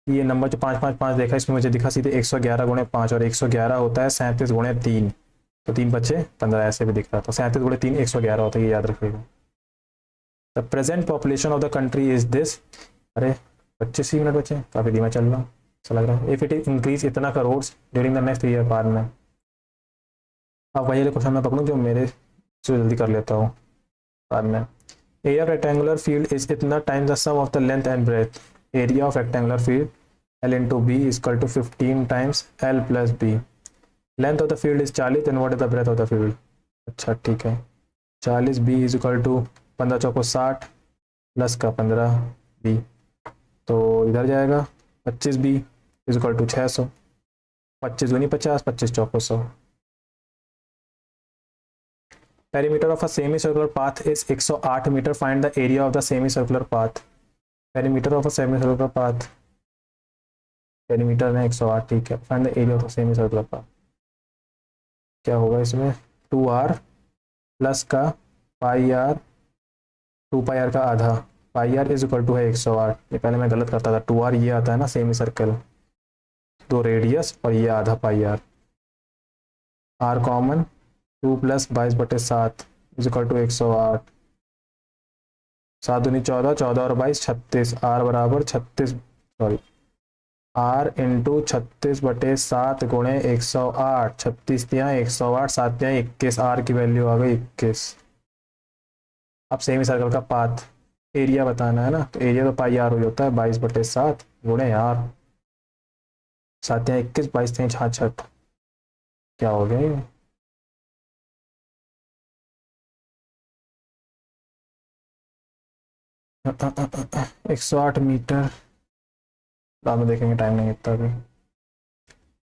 ये नंबर जो 555 देखा इसमें मुझे दिखा सीधे 111 गुणे 5, और 111 होता है 37 गुणे 3, तो 3 बचे 15, ऐसे भी दिख रहा था। 37 गुणे 3 111 होता है, ये याद रखिएगा। The present population of the country is this. अरे 25 ही मिनट बचे, काफ़ी धीमा चल रहा ऐसा लग रहा है। इफ इट इज इंक्रीज इतना crore during the next year बाद में। अब वही क्वेश्चन मैं पकड़ूँ जो मेरे से जल्दी कर लेता हूँ बाद में। Area of rectangular field is इतना times the sum of the length and breadth. Area of rectangular field L into B is equal to 15 times L plus B. Length of the field is 40 and what is the breadth of the field? अच्छा ठीक है, 40 B is equal to 15 choco 60 plus का 15 B, तो इधर जाएगा 25 B is equal to 600, 25 दूनी 50, 25 चौको 100। Perimeter of a semicircular path is 108 metre. Find the area of the semicircular path. Perimeter of a semicircular path, perimeter है 108, ठीक है। Find the area of the semi circular path, क्या होगा इसमें 2r प्लस का पाई आर, 2 पाई आर का आधा, pi are is equal to है 108। ये पहले मैं गलत करता था, 2r ये आता है ना सेमी सर्कल, 2 रेडियस और ये आधा pi R, R common 2 plus 22/7 is equal to 108। 7 दूनी 14, 14 और 22 36, आर बराबर 36, सॉरी आर इंटू 36/7 गुणे 108, 36 दिया 108, 7 दिया 21, आर की वैल्यू आ गई 21। अब सेमी सर्कल का पाथ एरिया बताना है ना, तो एरिया तो पाई आर हो होता है 22/7 गुणे आर, 7 दिया 21, 22 दिया 66, क्या हो गया ये 108 मीटर। बाद में देखेंगे, टाइम नहीं इतना भी।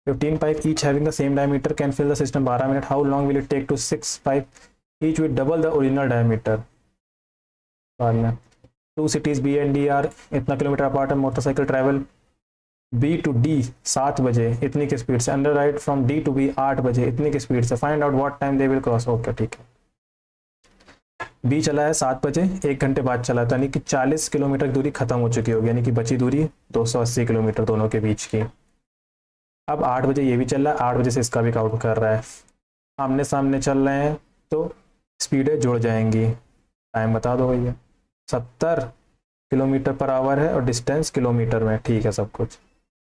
15 pipe each having the same diameter can fill the system 12 minutes. How long will it take to 6 pipe each with double the original diameter? बाद में 2 cities B and D are इतना किलोमीटर अपार्ट है। Motorcycle travel B to D 7 बजे इतनी की स्पीड से, under ride from D to B 8 बजे इतनी की स्पीड से। Find out what time they will cross. Okay ठीक है, B चला है 7 बजे, 1 घंटे बाद चला, तो यानी कि 40 किलोमीटर की दूरी खत्म हो चुकी होगी, यानी कि बची दूरी 280 किलोमीटर दोनों के बीच की। अब 8 बजे ये भी चल रहा है, 8 बजे से इसका भी काउंट कर रहा है, आमने सामने चल रहे हैं तो स्पीडें जुड़ जाएंगी। टाइम बता दो भैया। 70 किलोमीटर पर आवर है और डिस्टेंस किलोमीटर में, ठीक है सब कुछ।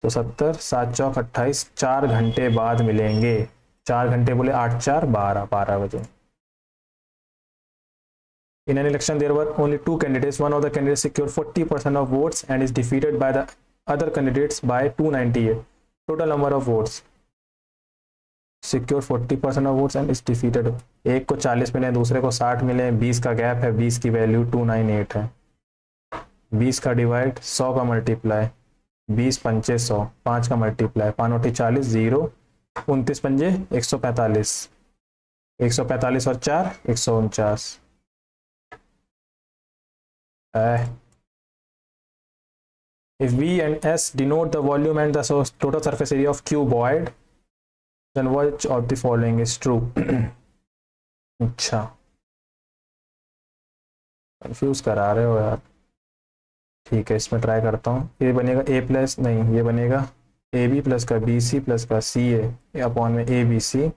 तो 70, 7 चौक 28, 4 घंटे बाद मिलेंगे। 4 घंटे बोले 8 4 12, 12 बजे। In an election, there were only 2 candidates. One of the candidates secured 40% of votes and is defeated by the other candidates by 298. Total number of votes. Secured 40% of votes and is defeated. एक को 40 मिले, दूसरे को 60 मिले, 20 का गैप है, 20 की वैल्यू 298 है। 20 का डिवाइड, 100 का मल्टीप्लाई, 20 पंचे 100, 5 का मल्टीप्लाई, 5 40, 0 29 पंजे 145, 145 और 4 149। If V and S denote the volume and the total surface area of cuboid, then which of the following is true? अच्छा, कंफ्यूज करा रहे हो यार। ठीक है, इसमें ट्राई करता हूँ। ये बनेगा A प्लस, नहीं ये बनेगा AB प्लस का BC प्लस का CA अपॉन में ABC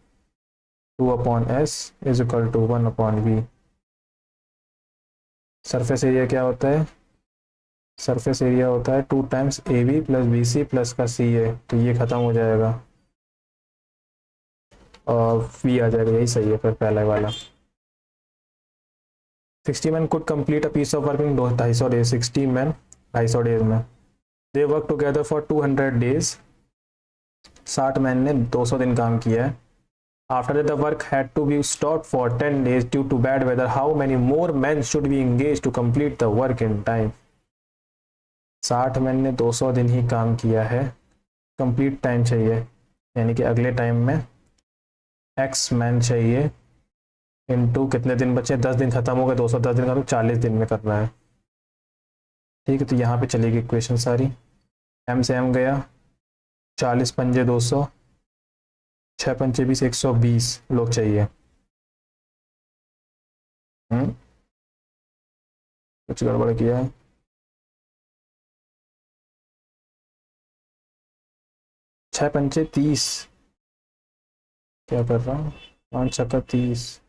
2/S is equal to 1/V। Surface area क्या होता है? सरफेस एरिया होता है 2 times AB plus BC plus का CA, तो ये खत्म हो जाएगा और V आ जाएगा, यही सही है फिर पहले वाला। 60 men could complete a piece of work in 250 days। 60 men 250 days में। They work together for 200 days. 60 man ने 200 दिन काम किया है। After that, the work had to be stopped for 10 days due to bad weather. How many more men should be engaged to complete the work in time? 60 man ने 200 दिन ही काम किया है, कंप्लीट टाइम चाहिए, यानी कि अगले टाइम में x मैन चाहिए इनटू कितने दिन बचे, 10 दिन खत्म हो गए, 210 दिन का तो 40 दिन में करना है। ठीक है, तो यहाँ पे चलेगी इक्वेशन सारी। m से m गया, 40 पंजे 200, 6 पंचे 20, 120 लोग चाहिए। कुछ गड़बड़ किया है। 6 पंचे 30, क्या कर रहा हूँ। 5 छक्का 30।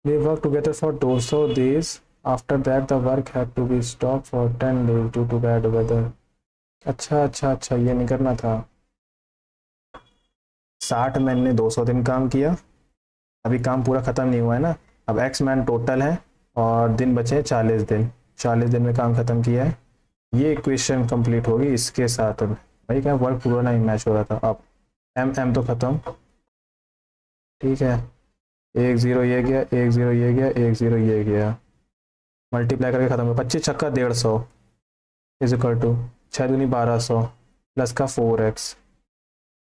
We worked together for 200 days. After that, the work had to be stopped for 10 days due to bad weather. अच्छा अच्छा अच्छा, ये नहीं करना था। 60 मैन ने 200 दिन काम किया, अभी काम पूरा ख़त्म नहीं हुआ है ना। अब एक्स मैन टोटल है और दिन बचे हैं 40 दिन। 40 दिन में काम ख़त्म किया है। ये इक्वेशन कंप्लीट होगी इसके साथ। अब भाई क्या वर्क पूरा नहीं मैच हो रहा था। अब एम एम तो ख़त्म, ठीक है। 1 0 ये गया, 1 0 ये गया, 1 0 ये गया। मल्टीप्लाई करके ख़त्म हुआ। 25 छक्का 150 इज इक्वल टू 6 दूनी 1200 प्लस का 4x।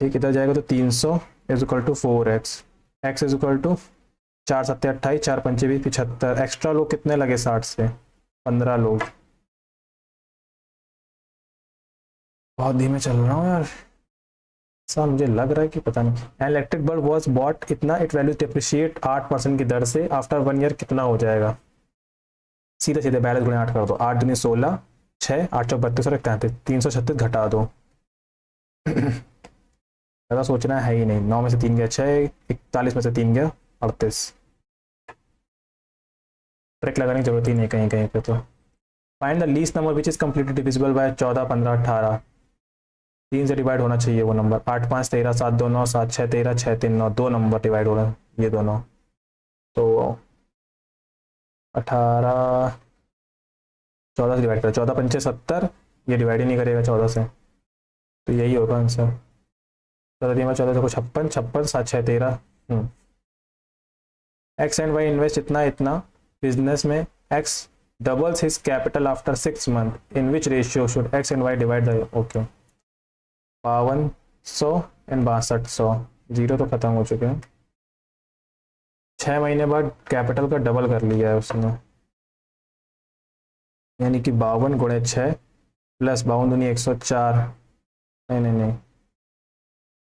ठीक, इधर जाएगा तो 300 is equal to 4x। X is equal to 4 7 28, 4 5 20 75। Extra लोग कितने लगे 60 से? 15 लोग। बहुत धीमे चल रहा हूँ यार, ऐसा मुझे लग रहा है कि पता नहीं। An electric bulb was bought इतना, इट वैल्यू डिप्रिशिएट 8% की दर से, आफ्टर 1 ईयर कितना हो जाएगा? सीधे सीधे बैलेंस गुणे 8 कर दो। 8 दूनी 16, 6 8 चौक 32 और 33, 336 घटा दो। ज़्यादा सोचना है ही नहीं। 9 में से 3 गया 6, 41 में से 3 गया 38। ट्रिक लगाने की जरूरत ही नहीं कहीं कहीं पे तो। Find the least number which is completely divisible by 14 15 18। 3 से डिवाइड होना चाहिए वो नंबर। 8 5 13, 7 2 9, 7 6 13, 6 3 9, 2 नंबर डिवाइड हो रहा है ये दोनों। तो 18, 14 से डिवाइड करें, 14 पंचे 70, ये डिवाइड ही नहीं करेगा 14 से, तो यही होगा answer. 14 3 14 56, 56 7 6 13। X and Y invest इतना इतना बिजनेस में। X doubles his capital after 6 month, in which ratio should X and Y divide the. Okay, 5200 and 6200, zero तो खत्म हो चुके हैं। 6 महीने बाद कैपिटल का डबल कर लिया है उसने, यानी कि 52 × 6 प्लस 52 दूनी 104। नहीं नहीं नहीं,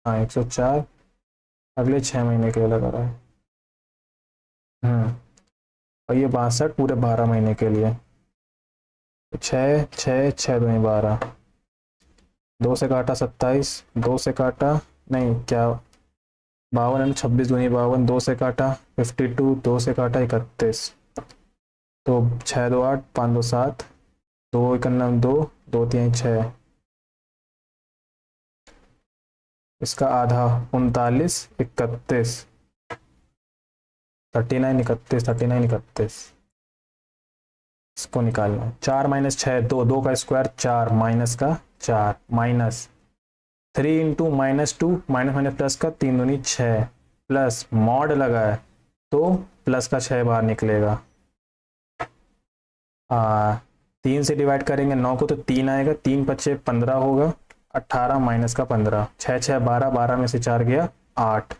हाँ 104 अगले 6 महीने के लिए लगा रहा है। और ये 62 पूरे 12 महीने के लिए। 6 6 6 दूनी 12, 2 से काटा 27, 2 से काटा नहीं क्या 52 एंड 26 दूनी 52, 2 से काटा 52, 2 से काटा 31। तो 6 2 8, 5 2 7, 2 1 2, 2 3 6, इसका आधा 39 31, 39 31, 39 31। इसको निकालना है। 4 माइनस 6 2, 2 का स्क्वायर 4, माइनस का 4, minus 3 into -2, minus minus plus का 3 दूनी 6, प्लस मॉड लगा है तो प्लस का 6 बाहर निकलेगा। 3 से डिवाइड करेंगे 9 को तो 3 आएगा, 3 5 15 होगा, 18 माइनस का 15, 6 6 12, 12 में से 4 गया 8,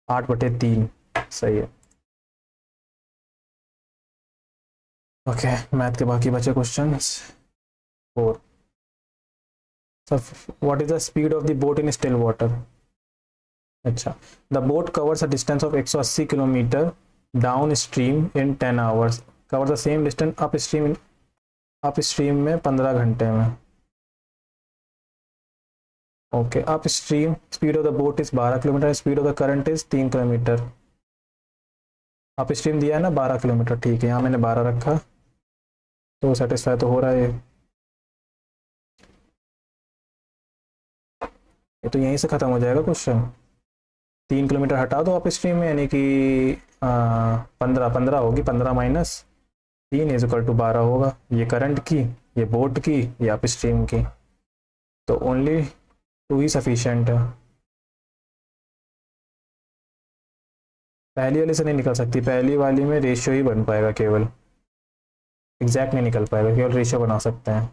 8/3 सही है। ओके, मैथ के बाकी बचे क्वेश्चंस। 4, what is the speed of the boat in still water? अच्छा, the boat covers a distance of 180 kilometre downstream in 10 hours, cover the same distance upstream, upstream में 15 घंटे में। Okay, upstream speed of the boat is 12 kilometre, speed of the current is 3 kilometre. Upstream दिया है ना 12 किलोमीटर, ठीक है, यहाँ मैंने 12 रखा तो सेटिस्फाई तो हो रहा है ये तो यहीं से ख़त्म हो जाएगा क्वेश्चन। 3 किलोमीटर हटा दो अप स्ट्रीम में, यानी कि 15 होगी, 15 माइनस 3 इज इक्वल टू 12 होगा। ये करंट की, ये बोट की, ये अप स्ट्रीम की, तो ओनली 2 ही सफिशिएंट है। पहली वाली से नहीं निकल सकती, पहली वाली में रेशियो ही बन पाएगा केवल, एग्जैक्ट नहीं निकल पाएगा, केवल रेशियो बना सकते हैं।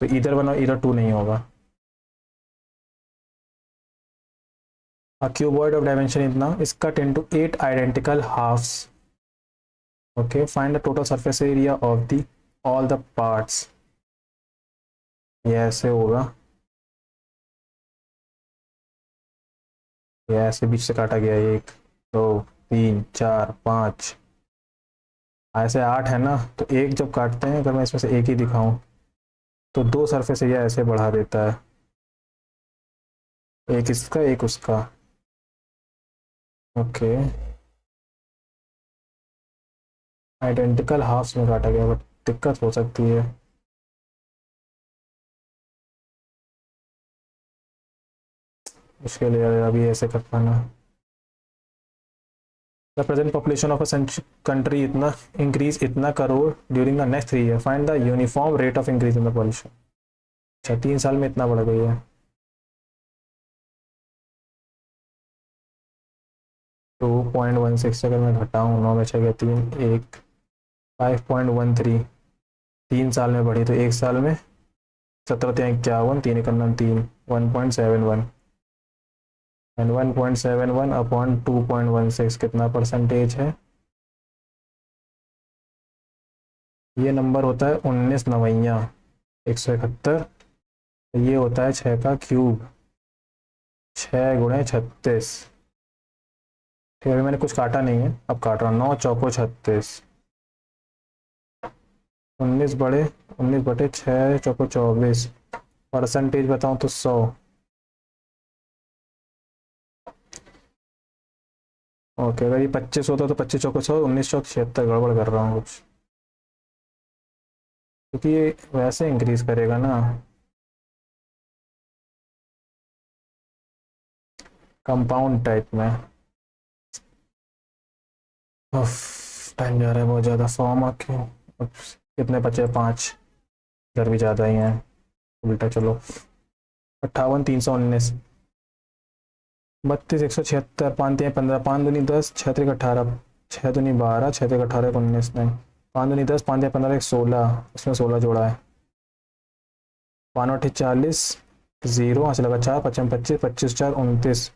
तो इधर बनाओ, इधर 2 नहीं होगा। A cuboid of dimension इतना is cut into 8 identical halves. Okay, find the total surface area of the all the parts. ये ऐसे होगा, ये ऐसे बीच से काटा गया, 1 2 3 4 5, ऐसे 8 है ना, तो एक जब काटते हैं, अगर मैं इसमें से एक ही दिखाऊं तो दो सरफेस एरिया ऐसे बढ़ा देता है, एक इसका एक उसका। ओके, आइडेंटिकल हाफ्स में काटा गया, बट दिक्कत हो सकती है। मुश्किल है अभी ऐसे कर पाना। The present population of a country इतना इंक्रीज इतना crore during the next 3 year, find the uniform rate of increase in the population. अच्छा, 3 साल में इतना बढ़ गई है। 2.16 अगर मैं घटाऊँ, 9 में 6 गया 3, 1 5.13, 3 साल में बढ़ी, तो एक साल में 17 51, 3 1 1.71, एंड 1.71 अपॉन 2.16 कितना परसेंटेज है? ये नंबर होता है 19 नवैया 171, ये होता है 6 का क्यूब, 6 × 36। ठीक है, अभी मैंने कुछ काटा नहीं है, अब काट रहा हूँ। 9 चौको 36, 19 चौको 24, परसेंटेज बताऊँ तो 100। ओके, अगर ये 25 होता तो 25 चौको 100, 19 चौक 76, गड़बड़ कर रहा हूँ कुछ, क्योंकि ये वैसे इंक्रीज करेगा ना कंपाउंड टाइप में। टाइम जा रहा है बहुत ज़्यादा, फॉर्म क्यों? अब कितने बचे? 5, इधर भी ज़्यादा ही हैं, उल्टा चलो। 58 319, 32 176, 5 3 15, 5 दूनी 10, 6 3 18, 6 दूनी 12, 6 3 18 19 नहीं, 5 दूनी 10, 5 3 15 16, इसमें 16 जोड़ा है, 5 8 40, 0 यहाँ से लगा 4, 55 25, 25 4 29,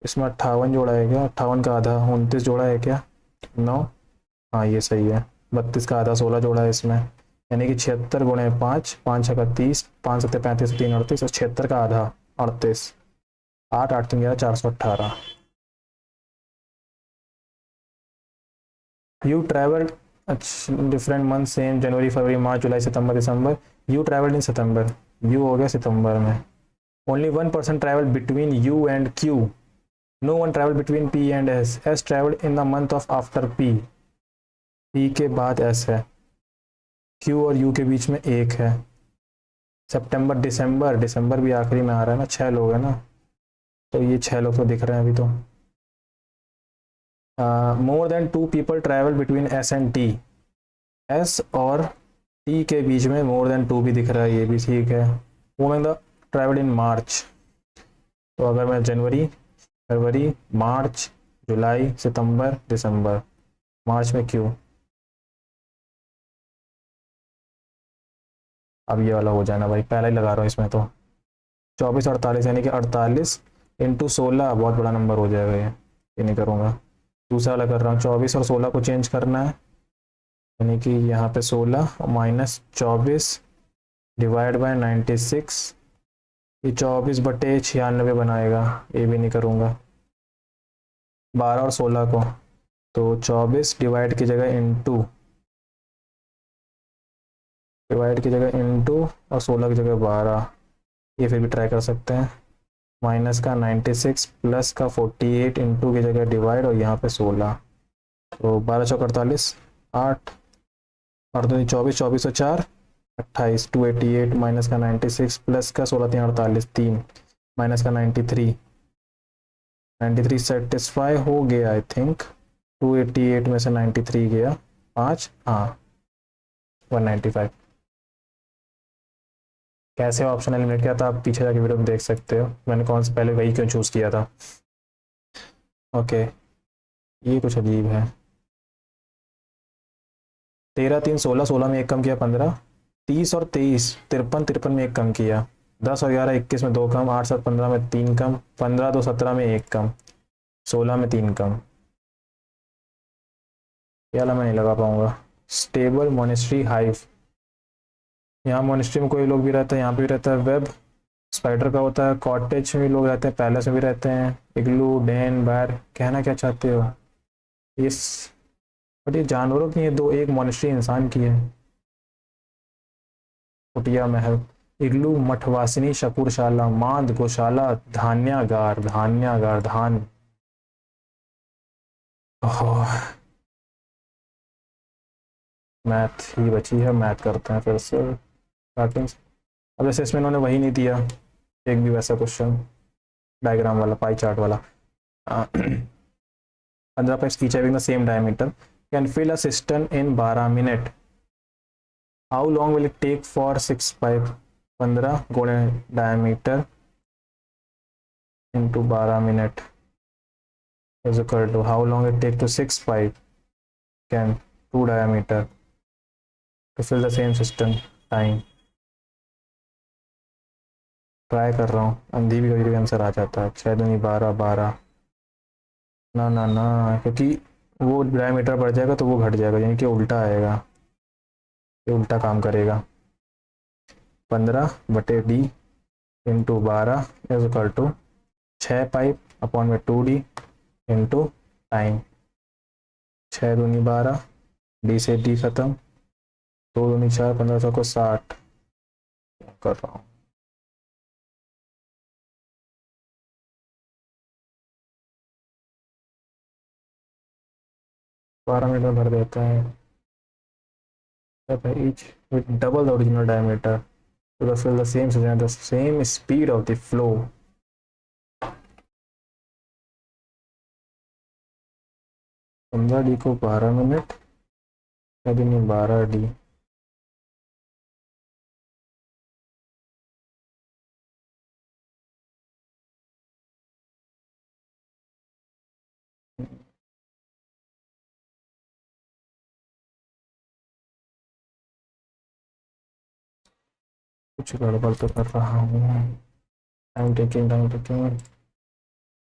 इसमें 58 जोड़ा है क्या? 58 का आधा 29 जोड़ा है क्या? 9, हाँ ये सही है। 32 का आधा 16 जोड़ा है इसमें, यानी कि 76 × 5, 5 6 30, 5 7 35, 3 38, और 76 का आधा 38, 8 8 3 11 418। U travelled different month same, जनवरी फरवरी मार्च जुलाई सितंबर दिसंबर। यू ट्रैवल्ड इन सितंबर, यू हो गया सितंबर में। Only 1% travel between U and Q, no one travel between P and S, S travelled in the month of after P, P के बाद एस है, क्यू और यू के बीच में एक है। सितंबर दिसंबर, दिसंबर भी आखिरी में आ रहा है ना, 6 लोग हैं ना, तो ये 6 लोग तो दिख रहे हैं अभी तो। More than 2 people travel between S and T, S और टी के बीच में मोर देन 2 भी दिख रहा है, ये भी ठीक है। वुमेन द ट्रैवल इन मार्च, तो अगर मैं जनवरी फरवरी मार्च जुलाई सितंबर दिसंबर, मार्च में क्यों, अब ये वाला हो जाना भाई, पहला ही लगा रहा हूँ इसमें तो। 24 48, यानी कि 48 इंटू 16, बहुत बड़ा नंबर हो जाएगा ये नहीं करूँगा। दूसरा वाला कर रहा हूँ, 24 और 16 को चेंज करना है, यानी कि यहाँ पे 16 और -24 डिवाइड बाय 96, ये 24/96 बनाएगा, ये भी नहीं करूँगा। 12 और 16 को, तो 24 डिवाइड की जगह इंटू, डिवाइड की जगह इंटू, और 16 की जगह 12, ये फिर भी ट्राई कर सकते हैं। माइनस का 96 प्लस का 48, इंटू की जगह डिवाइड, और यहाँ पे 16, तो 12 चौक 48, 8 और 2 24, 24 और 4 28, 288 माइनस का 96 प्लस का 16 3 48, 3 माइनस का 93, 93 सेटिस्फाई हो गया आई थिंक। 288 में से 93 गया 5, हाँ 195। कैसे ऑप्शन एलिमिनेट किया था आप पीछे जाके वीडियो में देख सकते हो, मैंने कौन से पहले वही क्यों चूज़ किया था। ओके, ये कुछ अजीब है। 13 3 16, 16 में एक कम किया 15, 30 और 23 53, 53 में एक कम किया, 10 और 11 21 में 2 कम, 8 7 15 में 3 कम, 15 2 17 में 1 कम, 16 में 3 कम, ये वाला मैं नहीं लगा पाऊंगा। स्टेबल मोनेस्ट्री हाइव, यहाँ मोनेस्ट्री में कोई लोग भी रहता है, यहाँ पे भी रहता है। वेब स्पाइडर का होता है, कॉटेज में भी लोग रहते हैं, पैलेस में भी रहते हैं। इग्लू डेन बैर, कहना क्या चाहते हो? इस बट ये जानवरों की है दो, एक मनुष्य इंसान की है। कुटिया महल, इग्लू, मठवासिनी, शकूरशाला, मांद, गौशाला, धान्यागार, धान्यागार धान। ओह, मैथ ही बची है, मैथ करते हैं फिर से स्टार्टिंग। अब जैसे इसमें इन्होंने वही नहीं दिया, एक भी वैसा क्वेश्चन डायग्राम वाला, पाई चार्ट वाला। 15 pipes each having the same diameter can fill a cistern in 12 minutes. How long will it take for 6 pipe? 15 गुणे diameter into 12 minutes is equal to how long it take to 6 pipe can 2 diameter to fill the same cistern time. Try कर रहा हूँ, अंधी भी कभी कभी आंसर आ जाता है। 6 दूनी 12, 12 ना ना ना, क्योंकि वो डायमीटर बढ़ जाएगा तो वो घट जाएगा, यानी कि उल्टा आएगा, ये उल्टा काम करेगा। 15/d into 12 is equal to 6 pipe upon में 2d इंटू टाइम। 6 दूनी 12, डी से डी खत्म, 2 दूनी 4, 1500 को 60 कर रहा हूँ। 12 मिनट में भर देता है। each with double the original diameter to fill the same cylinder at the same speed of the flow. पंद्रह डी को 12 मिनट, यदि नहीं 12d, कुछ गड़बड़ तो कर रहा हूँ। Time taking, time taking.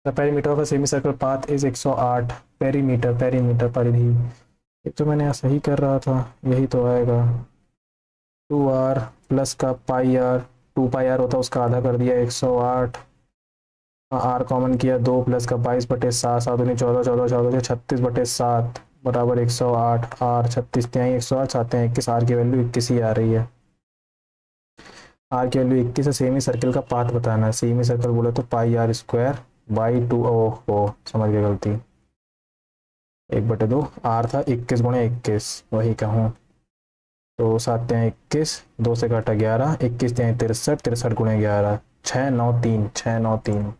The perimeter of a semi circle path is 108 perimeter, perimeter परिधि। एक तो मैंने यहाँ सही कर रहा था, यही तो आएगा। 2r प्लस का पाई आर, 2 पाई आर होता है उसका आधा कर दिया 108, आर कॉमन किया, 2 प्लस का 22/7, 7 दूनी 14, 14 14 36/7 बराबर 108। आर 36 त्याई 108, 7 त्याई 21, आर की वैल्यू 21 ही आ रही है। आर की वैल्यू 21 है। सेमी सर्कल का पाथ बताना है, सेमी सर्कल बोले तो पाई आर स्क्वायर बाई 2। ओ समझ गया गलती, 1/2। आर था 21 गुणे 21, वही कहूँ तो 7 त्याई 21, 2 से काटा 11, 21 त्याई 63, 63 गुणे 11, 693, 693।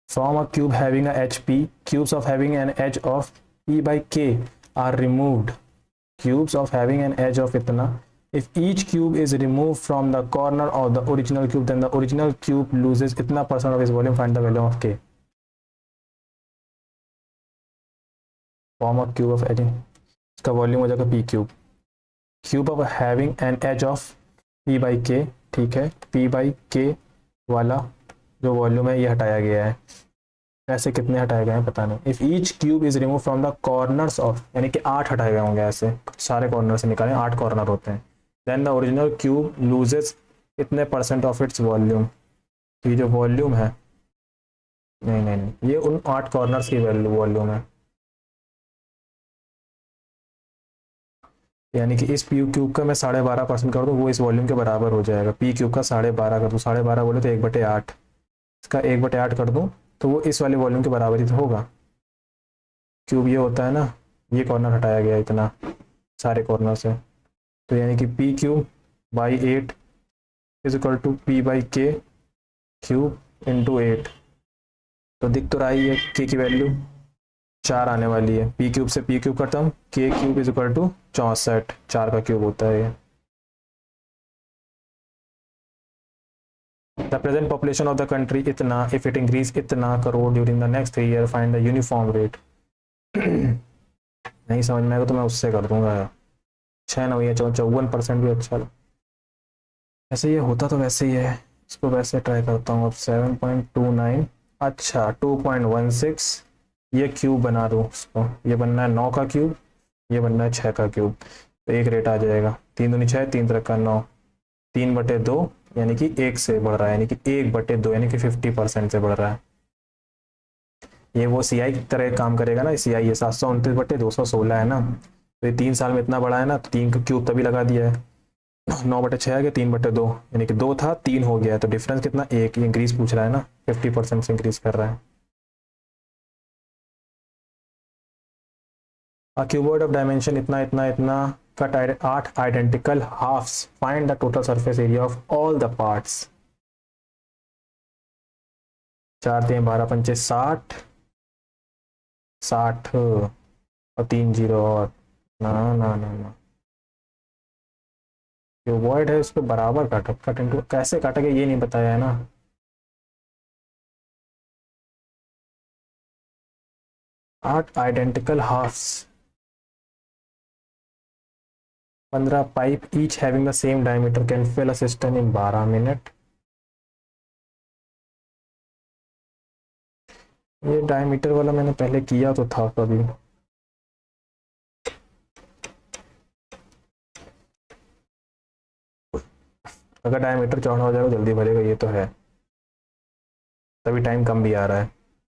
From a cube having a HP, cubes of having an edge of p by k are removed. Cubes of having an edge of itna. If each cube is removed from the corner of the original cube, then the original cube loses itna % of its volume. Find the value of k. Form a cube of edge. इसका वॉल्यूम हो जाएगा p cube. Cube of having an edge of p by k, ठीक है। p by k वाला जो वॉल्यूम है ये हटाया गया है। ऐसे कितने हटाए गए हैं पता नहीं। If each cube is remove from the corners of, यानी कि 8 हटाए गए होंगे, ऐसे सारे कॉर्नर से निकाले, 8 कॉर्नर होते हैं। Then the original cube loses इतने % ऑफ इट्स वॉल्यूम। तो ये जो वॉल्यूम है, नहीं नहीं नहीं, ये उन 8 कॉर्नर्स की वॉल्यूम है, यानी कि इस पी क्यूब का मैं 12.5% कर दूँ वो इस वॉल्यूम के बराबर हो जाएगा। पी क्यूब का 12.5 कर दूँ, 12.5 बोले तो 1/8, इसका 1/8 कर दूँ तो वो इस वाले वॉल्यूम के बराबर ही तो होगा। क्यूब ये होता है ना, ये कॉर्नर हटाया गया इतना सारे कॉर्नर से, तो यानी कि P cube by 8 is equal to P by K cube into 8। तो दिख तो रहा ही है, के की वैल्यू 4 आने वाली है। पी क्यूब से पी क्यूब खत्म, के क्यूब इज इक्वल टू 64, 4 का क्यूब होता है ये। The present population of the country इतना, if it increase इतना crore during the next 3 year, find the uniform rate। नहीं समझ में आएगा तो मैं उससे कर दूंगा। 6 9 54% भी अच्छा। ऐसे ये होता तो वैसे ही है, इसको वैसे ट्राई करता हूँ अब। 7.29, अच्छा 2.16, ये क्यूब बना दूँ उसको, ये बनना है 9 का क्यूब, ये बनना है 6 का क्यूब, तो एक रेट आ जाएगा। 3 दूनी 6, 3 3 9, 3/2 यानी कि 1 से बढ़ रहा है, यानी कि 1/2 यानी कि 50% से बढ़ रहा है। ये वो सी आई की तरह काम करेगा ना, सी आई ये 729/216 है ना, तो ये 3 साल में इतना बड़ा है ना, तो 3 का क्यूब तभी लगा दिया है। 9/6 आ गया, 3/2, यानी कि 2 था 3 हो गया है, तो डिफरेंस कितना, 1 इंक्रीज पूछ रहा है ना, 50% से इंक्रीज कर रहा है। A cuboid of dimension इतना इतना इतना cut 8 identical halves. Find the total surface area of all the parts. 4 3 12 पंचे 60, 60 और 3 जीरो और ना ना ना ना, क्यूबॉइड है, इसको बराबर काटा, कट इनटू कैसे काटेगा ये नहीं बताया है ना। आठ identical halves, 15 pipe each having the same diameter can fill a cistern in 12 minute. ये डायमीटर वाला मैंने पहले किया तो था कभी। अगर डायमीटर चौड़ा हो जाएगा जल्दी भरेगा, ये तो है, तभी टाइम कम भी आ रहा है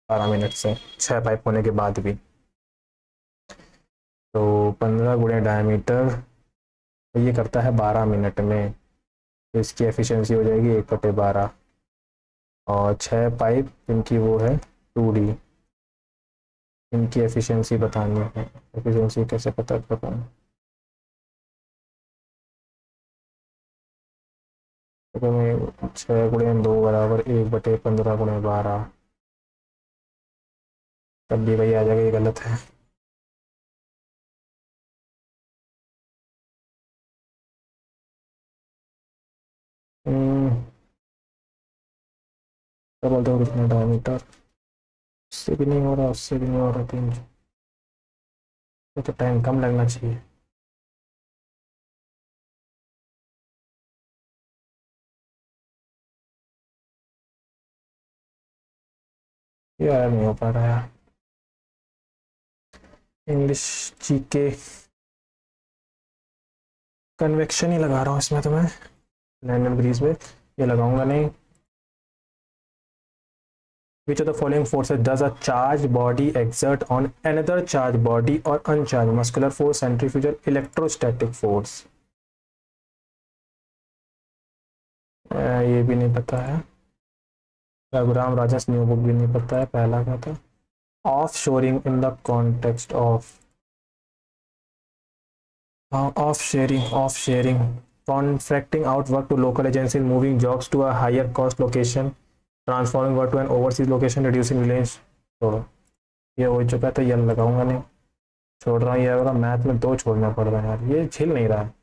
12 मिनट से, 6 पाइप होने के बाद भी। तो 15 गुणे डायमीटर, तो ये करता है 12 मिनट में, तो इसकी एफिशिएंसी हो जाएगी 1/12। और 6 पाइप इनकी वो है 2D, इनकी एफिशिएंसी बतानी है। एफिशिएंसी कैसे पता करूँ, तो मैं 6 गुणे 2 बराबर 1/15 गुणे 12, तब भी वही आ जाएगा, ये गलत है। क्या बोलते हो, कितना डायमीटर, उससे भी नहीं हो रहा, उससे भी नहीं हो रहा, 3, तो टाइम कम लगना चाहिए। यार नहीं हो पा रहा है। इंग्लिश जीके कन्वेक्शन ही लगा रहा हूँ इसमें, तो मैं लैंड ब्रीज में ये लगाऊंगा नहीं। Which of the following forces does a charged body exert on another charged body or uncharged? Muscular force, centrifugal, electrostatic force. ये भी नहीं पता है। रघुराम राजस न्यू बुक भी नहीं पता है, पहला क्या था। Of shoring in the context of, of sharing, contracting out work to local agencies, moving jobs to a higher cost location, transforming work to an overseas location, reducing reliance. छोड़ो, ये हो चुका है तो ये लगाऊंगा नहीं, छोड़ रहा हूँ। ये होगा, मैथ में 2 छोड़ना पड़ रहा है यार, ये झेल नहीं रहा है।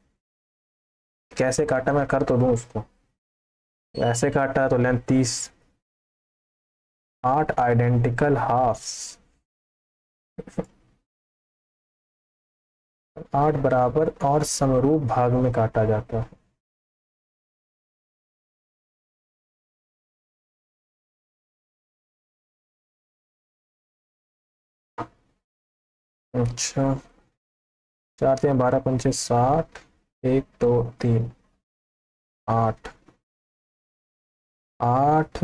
कैसे काटा, मैं कर तो दूं उसको, ऐसे काटा तो लेंथ 30, 8 आइडेंटिकल हाफ्स, 8 बराबर और समरूप भाग में काटा जाता है। अच्छा, 4 3 12 पंचे 60, 1 2 3 8, 8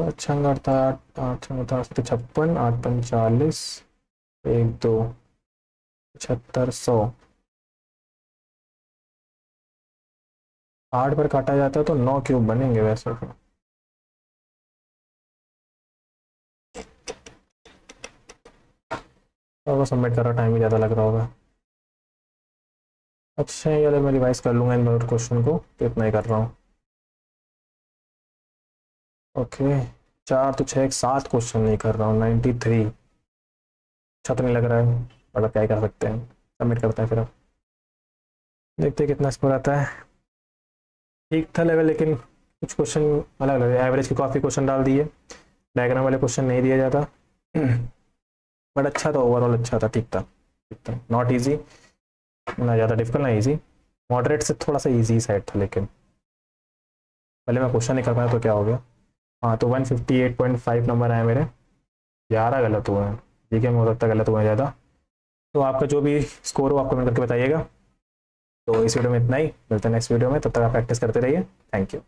अच्छा करता, 8 करता 56, 8 45, 1 2 75 100, 8 पर काटा जाता है तो 9 क्यूब बनेंगे वैसे तो। और वो सबमिट कर रहा, टाइम भी ज़्यादा लग रहा होगा। अच्छा, ये वाला मैं रिवाइज कर लूँगा इन क्वेश्चन को, तो इतना ही कर रहा हूँ। ओके, 4 तो 6 7 क्वेश्चन नहीं कर रहा हूँ, 93। अच्छा तो नहीं लग रहा है, बड़ा क्या ही कर सकते हैं, सबमिट करते हैं फिर। अब देखते हैं कितना स्कोर आता है। ठीक था लेवल, लेकिन कुछ क्वेश्चन अलग लगे, एवरेज के काफ़ी क्वेश्चन डाल दिए, डायग्राम वाले क्वेश्चन नहीं दिया जाता। बट अच्छा था, ओवरऑल अच्छा था, ठीक था, ठीक था। नॉट ईजी, ना ज़्यादा डिफिकल्ट ना ईजी, मॉडरेट से थोड़ा सा ईजी साइड था, लेकिन पहले मैं क्वेश्चन नहीं कर पाया तो क्या हो गया। हाँ, तो 158.5 नंबर आए मेरे, 11 गलत हुए हैं, ठीक है, हो सकता है गलत हुए हैं ज़्यादा। तो आपका जो भी स्कोर हो आप कमेंट करके बताइएगा। तो इस वीडियो में इतना ही, मिलते हैं नेक्स्ट वीडियो में, तब तक आप प्रैक्टिस करते रहिए। Thank you.